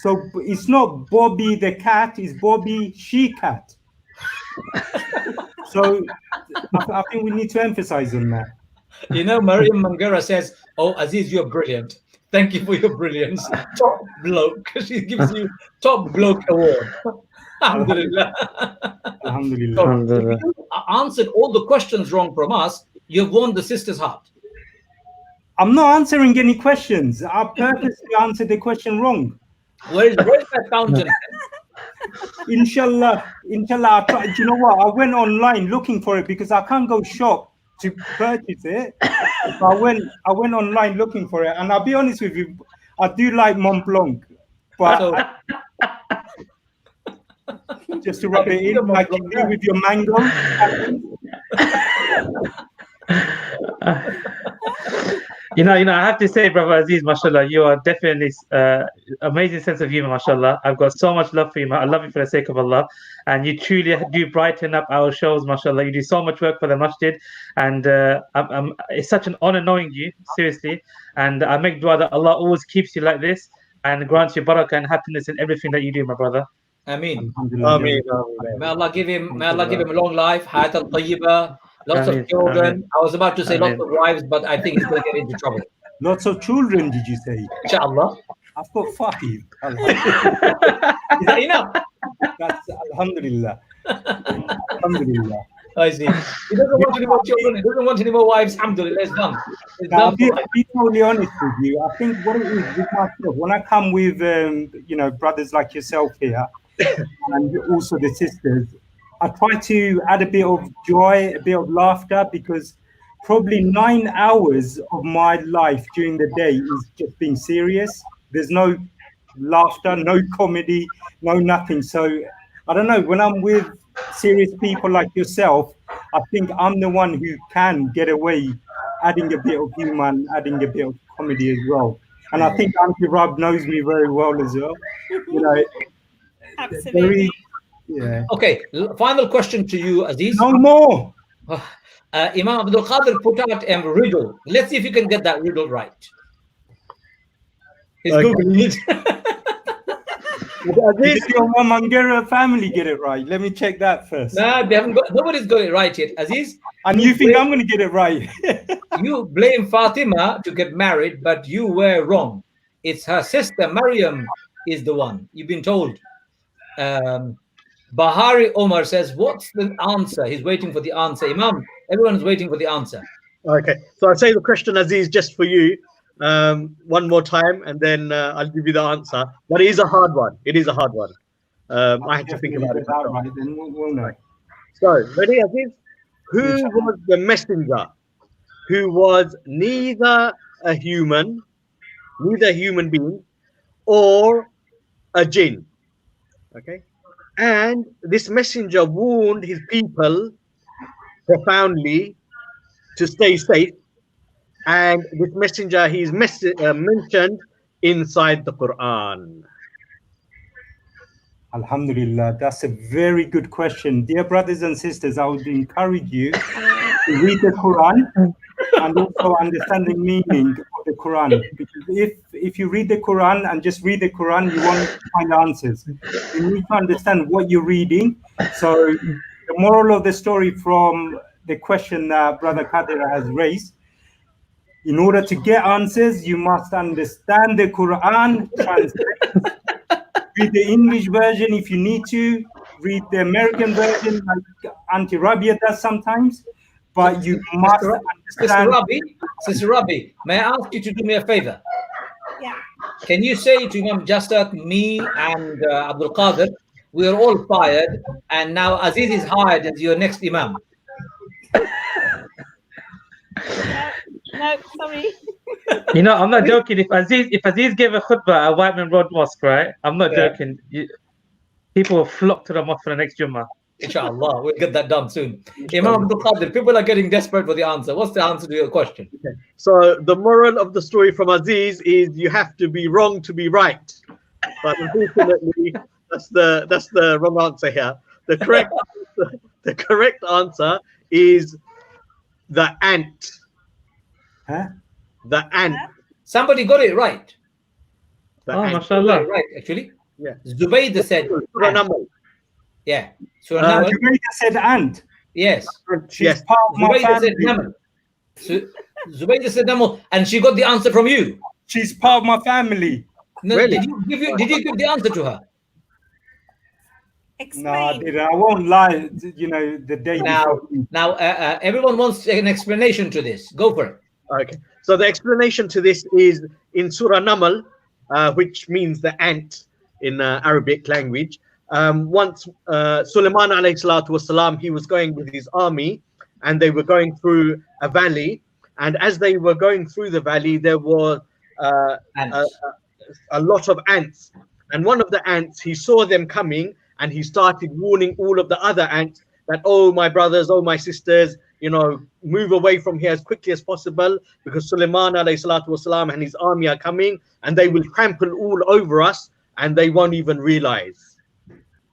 So it's not Bobby the cat, it's Bobby she cat. So I think we need to emphasize on that. Mariam Mangara says, "Oh, Aziz, you're brilliant. Thank you for your brilliance. Top bloke." She gives you top bloke award. Alhamdulillah. Alhamdulillah. So if you answered all the questions wrong from us, you've won the sister's heart. I'm not answering any questions. I purposely answered the question wrong. Where's that fountain? Inshallah, I tried. Do you know what? I went online looking for it because I can't go shop to purchase it. So I went online looking for it, and I'll be honest with you, I do like Mont Blanc, but just to rub it in, like you do with your mango. I have to say, brother Aziz, mashallah, you are definitely amazing sense of humor, mashallah. I've got so much love for you, man. I love you for the sake of Allah. And you truly do brighten up our shows, mashallah. You do so much work for the masjid. And it's such an honor knowing you, seriously. And I make dua that Allah always keeps you like this and grants you barakah and happiness in everything that you do, my brother. Ameen. Ameen. May Allah give him a long life, hayat al-tayyiba, lots of children. I was about to say lots of wives, but I think he's going to get into trouble. Lots of children, did you say? Inshallah. I've got 5. Is that enough? That's alhamdulillah. Alhamdulillah. I see. He doesn't want any more children. He doesn't want any more wives. Alhamdulillah, it's done. I'll be totally honest with you. I think what it is with myself, when I come with brothers like yourself here, and also the sisters, I try to add a bit of joy, a bit of laughter, because probably 9 hours of my life during the day is just being serious. There's no laughter, no comedy, no nothing. So I don't know, when I'm with serious people like yourself, I think I'm the one who can get away adding a bit of humor and adding a bit of comedy as well. And I think Auntie Rob knows me very well as well. You know, Absolutely. yeah. Okay, final question to you, Aziz. No more. Imam Abdul Qadir put out a riddle. Let's see if you can get that riddle right. He's Googling it. Did your Mangera family get it right? Let me check that first. Nah, they haven't got, nobody's got it right yet. Aziz, And you think I'm going to get it right? you blame Fatima to get married, but you were wrong. It's her sister Maryam is the one. You've been told. Bahari Omar says, what's the answer? He's waiting for the answer. Imam, everyone's waiting for the answer. Okay, so I'll say the question, Aziz, just for you one more time, and then I'll give you the answer. But it is a hard one. It is a hard one. I had to think about it. Right, then we'll know. So, ready, Aziz? Who was the messenger who was neither a human being, or a jinn? Okay, and this messenger warned his people profoundly to stay safe, and this messenger he's mentioned inside the Quran. Alhamdulillah, that's a very good question. Dear brothers and sisters, I would encourage you to read the Quran and also understand the meaning of the Quran. Because if you read the Quran and just read the Quran, you won't find answers. You need to understand what you're reading. So the moral of the story from the question that Brother Qadir has raised, in order to get answers, you must understand the Quran, translate, read the English version if you need to, read the American version like Auntie Rabia does sometimes, but you must understand. Sister Rabi, may I ask you to do me a favor? Yeah. Can you say to Imam Jastak, me and Abdul Qadir, we are all fired, and now Aziz is hired as your next Imam? No, sorry. You know, I'm not joking. If Aziz gave a khutbah at Wightman Road Mosque, right? I'm not joking. People will flock to the mosque for the next Jummah. Inshallah, we'll get that done soon. Imam Abdul Qadir, people are getting desperate for the answer. What's the answer to your question? Okay. So the moral of the story from Aziz is you have to be wrong to be right. But unfortunately, that's the wrong answer here. The correct answer is the ant. Huh? The ant. Somebody got it right. MashaAllah. Right, actually. Yeah. Zubaydah said. Yeah. Zubaydah said ant. Yes. She's part of my family. Zubaydah said Namal, and she got the answer from you. She's part of my family. No, really? Did you give the answer to her? Explain. No, I didn't. I won't lie. You know, the day now, everyone wants an explanation to this. Go for it. Okay. So the explanation to this is in Surah Namal, which means the ant in Arabic language. Once Sulaiman alayhi salatu wasalam, he was going with his army, and they were going through a valley, and as they were going through the valley, there were a lot of ants, and one of the ants, he saw them coming, and he started warning all of the other ants that, oh my brothers, oh my sisters, you know, move away from here as quickly as possible, because Sulaiman alayhi salatu wasalam and his army are coming, and they will trample all over us, and they won't even realize.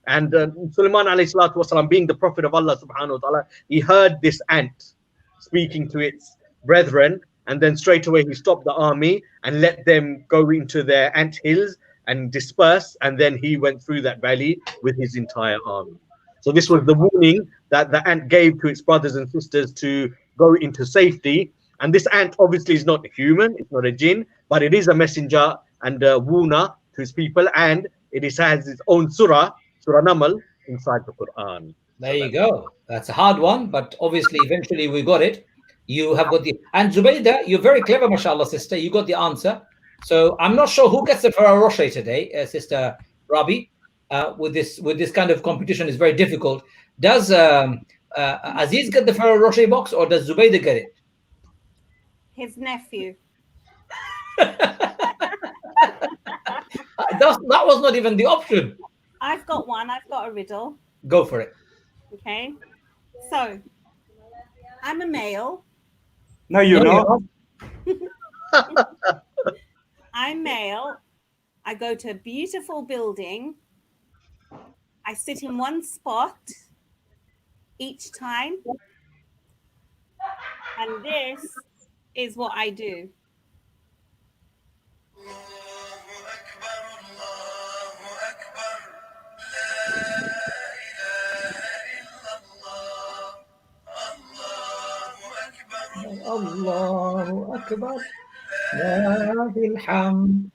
And Sulaiman alayhi salatu wasalam, being the prophet of Allah subhanahu wa ta'ala, he heard this ant speaking to its brethren, and then straight away he stopped the army and let them go into their ant hills and disperse, and then he went through that valley with his entire army. So this was the warning that the ant gave to its brothers and sisters to go into safety. And this ant obviously is not a human, it's not a jinn, but it is a messenger and a warner to his people, and it has its own surah, Surah Namal, inside the Quran. There you go. That's a hard one, but obviously eventually we got it. You have got the, and Zubaydah, you're very clever, mashallah, sister. You got the answer. So I'm not sure who gets the Ferrero Rocher today, Sister Rabi. With this kind of competition is very difficult. Does Aziz get the Ferrero Rocher box, or does Zubaydah get it? His nephew. That was not even the option. I've got one. I've got a riddle. Go for it. Okay. So, I'm a male. No, you're not. I'm male. I go to a beautiful building. I sit in one spot each time. And this is what I do. Allahu Akbar. Lahil hamd.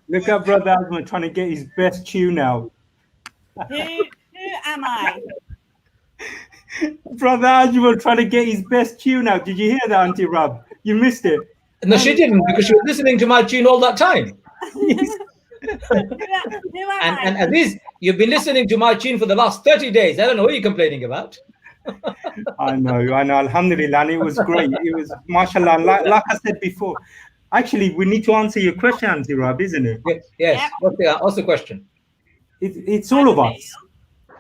Look at Brother Asma trying to get his best tune out. Who am I? Brother Ajmal trying to get his best tune out. Did you hear that, Auntie Rab? You missed it. No, she didn't, because she was listening to my tune all that time. Who am I? And Aziz, you've been listening to my tune for the last 30 days. I don't know what you're complaining about. I know. Alhamdulillah, and it was great. It was, mashallah, like I said before. Actually, we need to answer your question, Auntie Rab, isn't it? Yes. Yep. What's the question? It's all of us.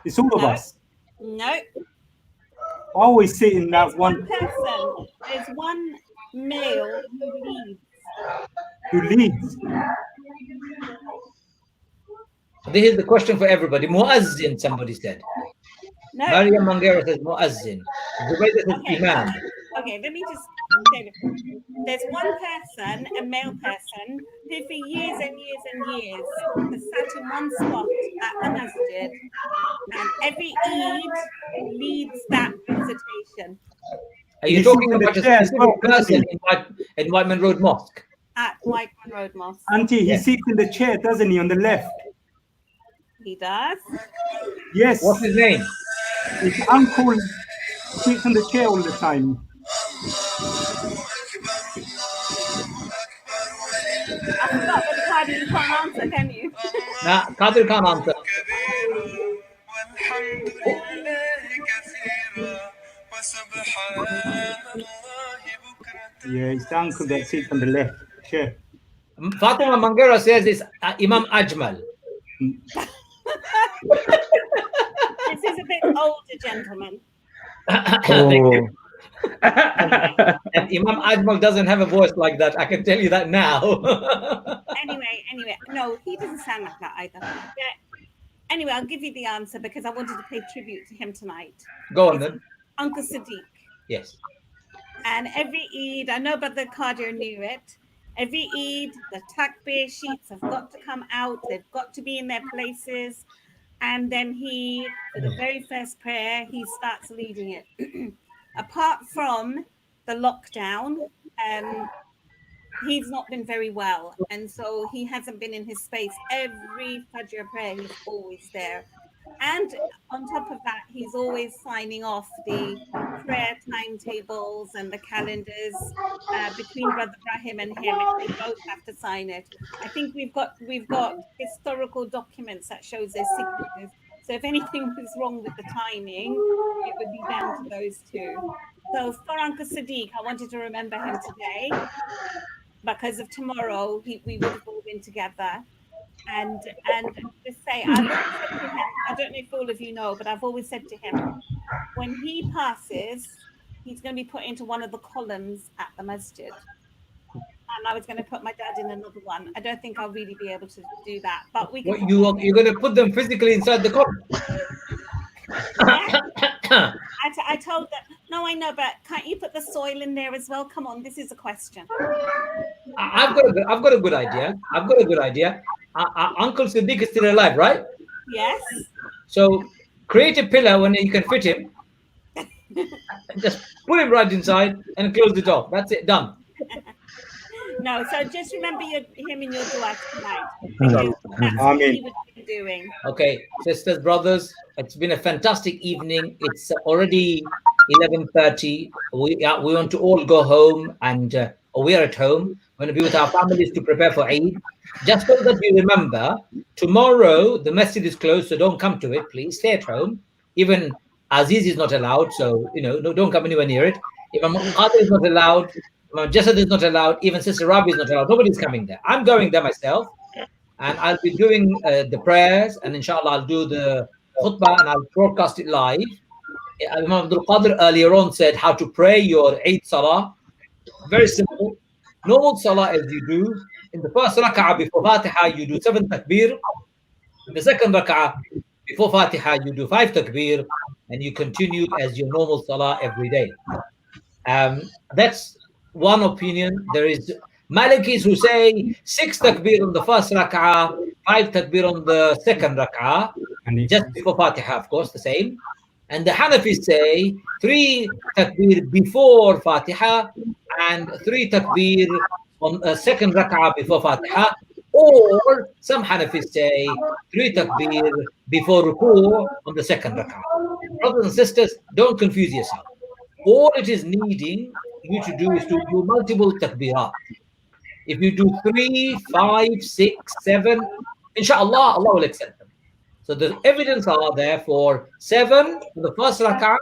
It's all of us. No. Always sit in that one person. There's one male who leads. Who leads? This is the question for everybody. Muazzin, somebody said. No. Maria Mangera says Muazzin. Zubaydah says Imam. Okay, let me just say this. There's one person, a male person, who for years and years and years has sat in one spot at the masjid, and every Eid leads that recitation. Are you talking about a specific person in Wightman Road Mosque? At Wightman Road Mosque. Auntie, he sits in the chair, doesn't he, on the left? He does. Yes. What's his name? His uncle sits in the chair all the time. I forgot, but Qadi, you can't answer, can you? Nah, Qadir can't answer. Yeah, it's the uncle that sits on the left chair. Fatima Mangera says it's Imam Ajmal. This is a bit older gentleman. Oh. And Imam Ajmal doesn't have a voice like that. I can tell you that now. Anyway, no, he doesn't sound like that either. Yeah. Anyway, I'll give you the answer because I wanted to pay tribute to him tonight. Go on then. Uncle Sadiq. Yes. And every Eid, I know Brother Qadir knew it. Every Eid, the takbir sheets have got to come out. They've got to be in their places. And then he, for the very first prayer, he starts leading it. Apart from the lockdown, he's not been very well. And so he hasn't been in his space. Every Fajr prayer, he's always there. And on top of that, he's always signing off the prayer timetables and the calendars between Brother Ibrahim and him. And they both have to sign it. I think we've got historical documents that shows their signatures. So if anything was wrong with the timing, it would be down to those two. So for Uncle Sadiq, I wanted to remember him today because of tomorrow. We would have all been together. And just say, I've always said to him, I don't know if all of you know, but I've always said to him, when he passes, he's going to be put into one of the columns at the masjid. And I was going to put my dad in another one. I don't think I'll really be able to do that. But we can. You're going to put them physically inside the column? Yeah. I told them, no, I know, but can't you put the soil in there as well? Come on, this is a question. I've got a good idea. Uncle Siddiq is still alive, right? Yes. So create a pillar when you can fit him. Just put him right inside and close the door. That's it. Done. No, so just remember him in your dua tonight. Because that's what he would be doing. Okay, sisters, brothers, it's been a fantastic evening. It's already 11:30. We want to all go home, and we are at home. We're going to be with our families to prepare for Eid. Just so that you remember, tomorrow the masjid is closed, so don't come to it, please. Stay at home. Even Aziz is not allowed, so don't come anywhere near it. If Qadir is not allowed, Jasad is not allowed, even Sister Rabi is not allowed. Nobody's coming there. I'm going there myself. and I'll be doing the prayers, and inshallah I'll do the khutbah and I'll broadcast it live. Imam Abdul Qadir earlier on said how to pray your Eid Salah. Very simple. Normal Salah as you do. In the first rak'ah before Fatiha, you do 7 takbir. In the second rak'ah before Fatiha, you do 5 takbir, and you continue as your normal Salah every day. That's one opinion. There is Malikis who say 6 takbir on the first rak'ah, 5 takbir on the second rak'ah, just before Fatiha, of course, the same. And the Hanafis say 3 takbir before Fatiha and 3 takbir on a second rak'ah before Fatiha. Or some Hanafis say 3 takbir before ruku' on the second rak'ah. Brothers and sisters, don't confuse yourself. All it is needing you to do is to do multiple takbirat. If you do 3, 5, 6, 7, inshallah, Allah will accept them. So the evidence are there for 7 for the first rak'ah,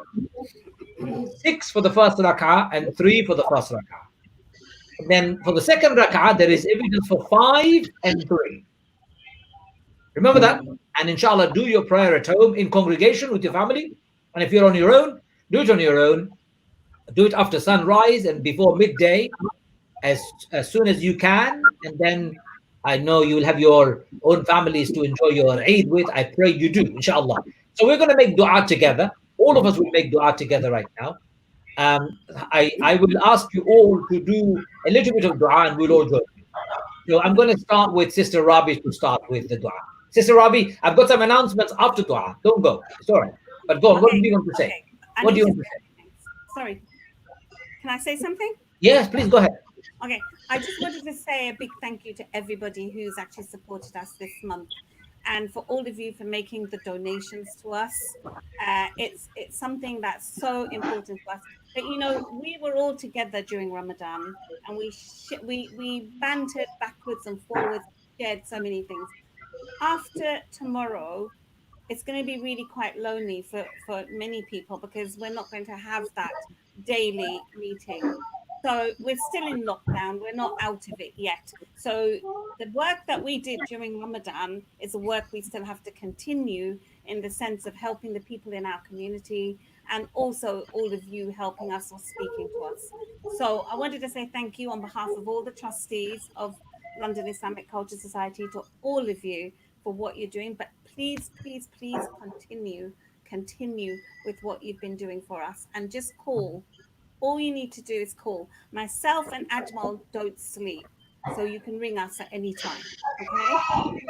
6 for the first rak'ah, and 3 for the first rak'ah. And then for the second rak'ah, there is evidence for 5 and 3. Remember that. And inshallah, do your prayer at home in congregation with your family. And if you're on your own, do it on your own. Do it after sunrise and before midday, as soon as you can. And then I know you will have your own families to enjoy your Eid with. I pray you do, inshallah. So we're going to make dua together. All of us will make dua together right now. I will ask you all to do a little bit of dua and we'll all join. So I'm going to start with Sister Rabi to start with the dua. Sister Rabi, I've got some announcements after dua. Don't go. It's all right. But go on. What do you want to say? What do you want to say? Sorry. Can I say something? Yes, please go ahead. Okay. I just wanted to say a big thank you to everybody who's actually supported us this month. And for all of you for making the donations to us. It's something that's so important to us. But you know, we were all together during Ramadan, and we bantered backwards and forwards, shared so many things. After tomorrow, it's going to be really quite lonely for many people because we're not going to have that daily meeting. So we're still in lockdown. We're not out of it yet. So the work that we did during Ramadan is a work we still have to continue in the sense of helping the people in our community and also all of you helping us or speaking to us. So I wanted to say thank you on behalf of all the trustees of London Islamic Culture Society to all of you for what you're doing. But please, please, please continue with what you've been doing for us and just call. All you need to do is call. Myself and Ajmal don't sleep, so you can ring us at any time. Okay?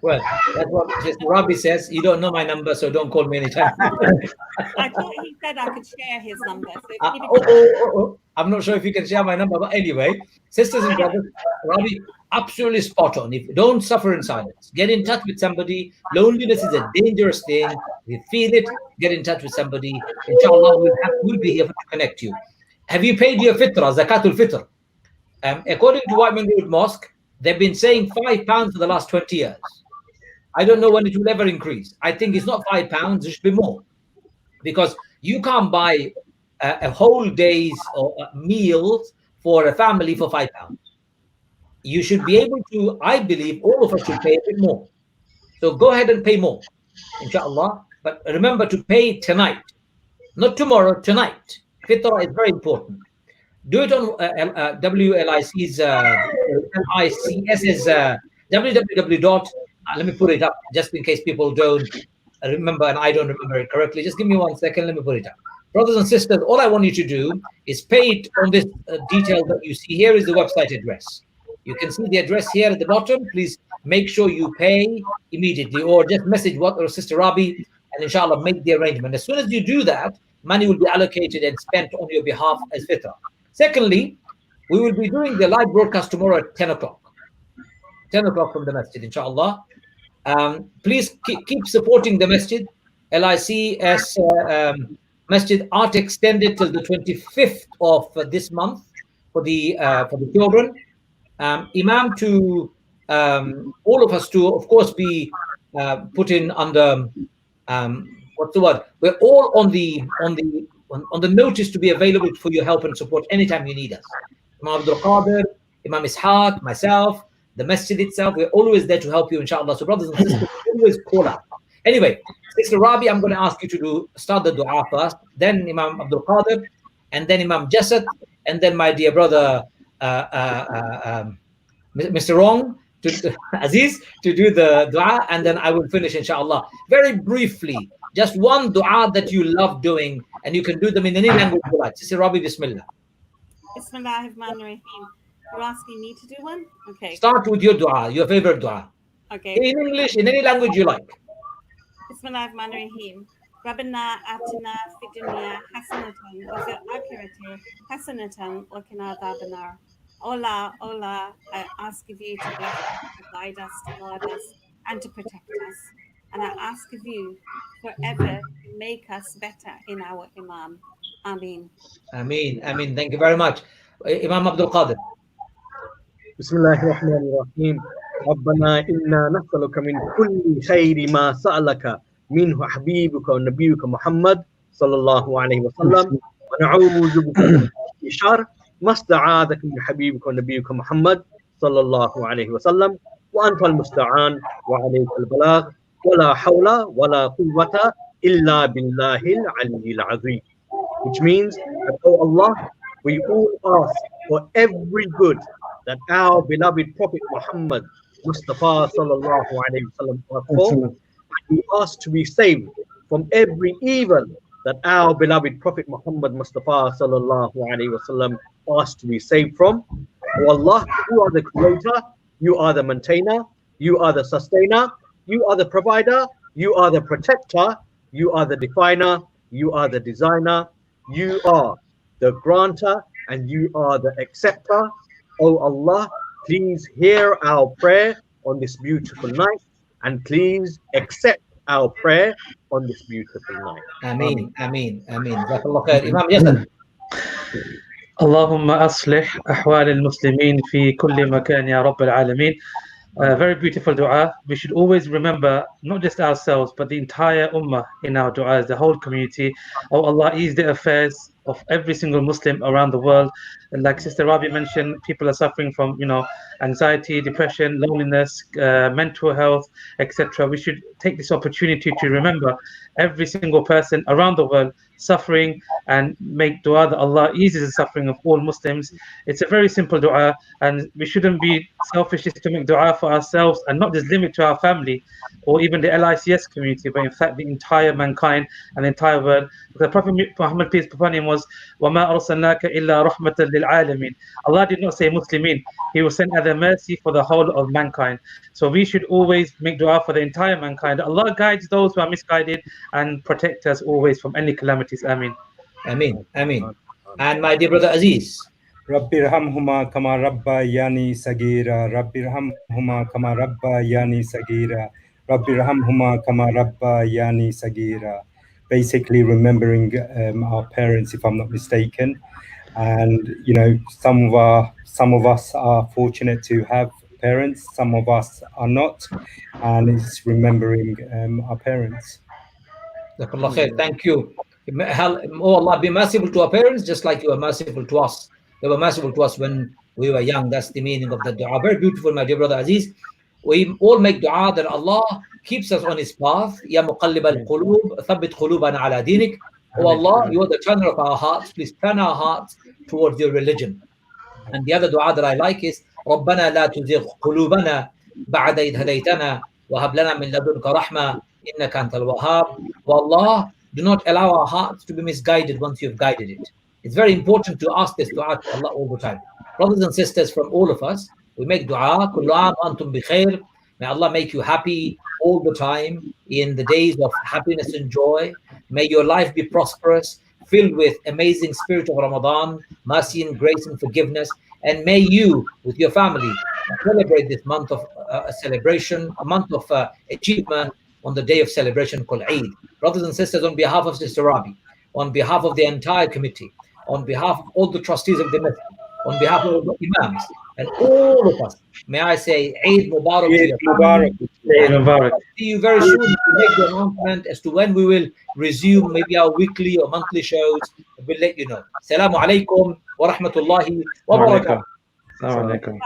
Well, that's what Sister Rabi says. You don't know my number, so don't call me anytime. I thought he said I could share his number. So I'm not sure if you can share my number, but anyway, sisters and brothers, Rabi, absolutely spot on. If you don't suffer in silence, get in touch with somebody. Loneliness is a dangerous thing. If you feel it, get in touch with somebody. Inshallah, we'll be here to connect you. Have you paid your fitrah, zakatul fitr? According to Wightman Road Mosque, they've been saying £5 for the last 20 years. I don't know when it will ever increase. I think it's not £5, it should be more. Because you can't buy a whole day's meals for a family for £5. You should be able to, I believe, all of us should pay a bit more. So go ahead and pay more, inshallah. But remember to pay tonight, not tomorrow, tonight. Fitrah is very important. Do it on WLIC's LICS's www. Let me put it up just in case people don't remember and I don't remember it correctly. Just give me 1 second. Let me put it up. Brothers and sisters, all I want you to do is pay it on this detail that you see here is the website address. You can see the address here at the bottom. Please make sure you pay immediately or just message what or Sister Rabi and inshallah make the arrangement. As soon as you do that, money will be allocated and spent on your behalf as fitrah. Secondly, we will be doing the live broadcast tomorrow at 10 o'clock. 10 o'clock from the masjid, inshallah. Please keep supporting the masjid. LICS Masjid Art extended till the 25th of this month for the children. Imam to all of us to, of course, be put in under what's the word? We're all on the notice to be available for your help and support anytime you need us. Imam Abdul Qadir, Imam Ishaq, myself, the masjid itself. We're always there to help you, inshallah. So brothers and sisters, always call out. Anyway, Sister Rabi, I'm going to ask you to start the dua first, then Imam Abdul Qadir, and then Imam Jasad, and then my dear brother Mr. Wrong, Aziz, to do the dua, and then I will finish, inshallah. Very briefly, just one dua that you love doing, and you can do them in any language you like. Sister Rabi, Bismillah. Bismillahirrahmanirrahim. You're asking me to do one? Okay. Start with your dua, your favorite dua. Okay. In English, in any language you like. Bismillahirrahmanirrahim. Rabbana atina fid dunya hasanatan wa fil akhirati hasanatan wa qina adhaban. Allah, I ask of you to bless us, to guide us, to guard us, and to protect us. And I ask of you forever to make us better in our Imam. Ameen. Ameen. Ameen. Thank you very much. Imam Abdul Qadir. Bismillahirrahmanirrahim. ربنا إنا نسألك من كل خير ما سألك منه حبيبك ونبيك محمد صلى الله عليه وسلم ونعوذ بك من شر ما استعاذك من حبيبك ونبيك محمد صلى الله عليه وسلم وأنت المستعان وعليك البلاغ ولا حول ولا قوة إلا بالله العلي العظيم. Which means that, oh Allah, we all ask for every good that our beloved Prophet Muhammad Mustafa sallallahu alayhi wasallam for. We ask to be saved from every evil that our beloved Prophet Muhammad Mustafa sallallahu alayhi wasallam asked to be saved from. Oh Allah, you are the creator, you are the maintainer, you are the sustainer, you are the provider, you are the protector, you are the definer, you are the designer, you are the granter, and you are the acceptor. Oh Allah, please hear our prayer on this beautiful night, and please accept our prayer on this beautiful night. Ameen, ameen, ameen. Jazakallah khair. Imam Jasad. اللهم أصلح أحوال المسلمين في كل مكان يا رب العالمين. Very beautiful dua. We should always remember not just ourselves but the entire ummah in our du'as, the whole community. Oh Allah, ease the affairs of every single Muslim around the world. And like Sister Rabi mentioned, people are suffering from anxiety, depression, loneliness, mental health, etc. We should take this opportunity to remember every single person around the world suffering and make dua that Allah eases the suffering of all Muslims. It's a very simple dua, and we shouldn't be selfish just to make dua for ourselves and not just limit to our family or even the LICS community, but in fact the entire mankind and the entire world. The Prophet Muhammad, peace be upon him, was وَمَا أَرْسَلْنَاكَ إِلَّا رَحْمَةً لِلْعَالَمِينَ. Allah did not say Muslimin. He was sent as a mercy for the whole of mankind. So we should always make dua for the entire mankind. Allah guides those who are misguided and protect us always from any calamities. Ameen. Ameen. Ameen. And my dear brother Aziz. Rabbirhamhuma kama rabbayani sagira. Rabbirhamhuma kama rabbayani sagira. Rabbirhamhuma kama rabbayani sagira. Basically remembering our parents, if I'm not mistaken. And some of us are fortunate to have parents, some of us are not, and it's remembering our parents. Thank you. Oh Allah, be merciful to our parents just like you are merciful to us. They were merciful to us when we were young. That's the meaning of the dua. Very beautiful, my dear brother Aziz. We all make dua that Allah keeps us on his path. Ya muqallib al-qulub, thabbit qulubana ala dinik. Oh Allah, you are the turner of our hearts. Please turn our hearts towards your religion. And the other dua that I like is ربنا لا تزغ قلوبنا بعد إذ هديتنا وهب لنا من لدنك رحمة إنك أنت الوهاب. Oh Allah, do not allow our hearts to be misguided once you've guided it. It's very important to ask this dua to Allah all the time. Brothers and sisters, from all of us, we make dua. كل عام وأنتم بخير. May Allah make you happy all the time in the days of happiness and joy. May your life be prosperous, filled with amazing spirit of Ramadan, mercy and grace and forgiveness. And may you, with your family, celebrate this month of celebration, a month of achievement on the day of celebration called Eid. Brothers and sisters, on behalf of Sister Rabi, on behalf of the entire committee, on behalf of all the trustees of the masjid, on behalf of the imams, and all of us, may I say Eid Mubarak to your family. Eid Mubarak. See you very soon to make the announcement as to when we will resume maybe our weekly or monthly shows. We'll let you know. Assalamu alaikum wa rahmatullahi wa barakatuh. Assalamu alaikum.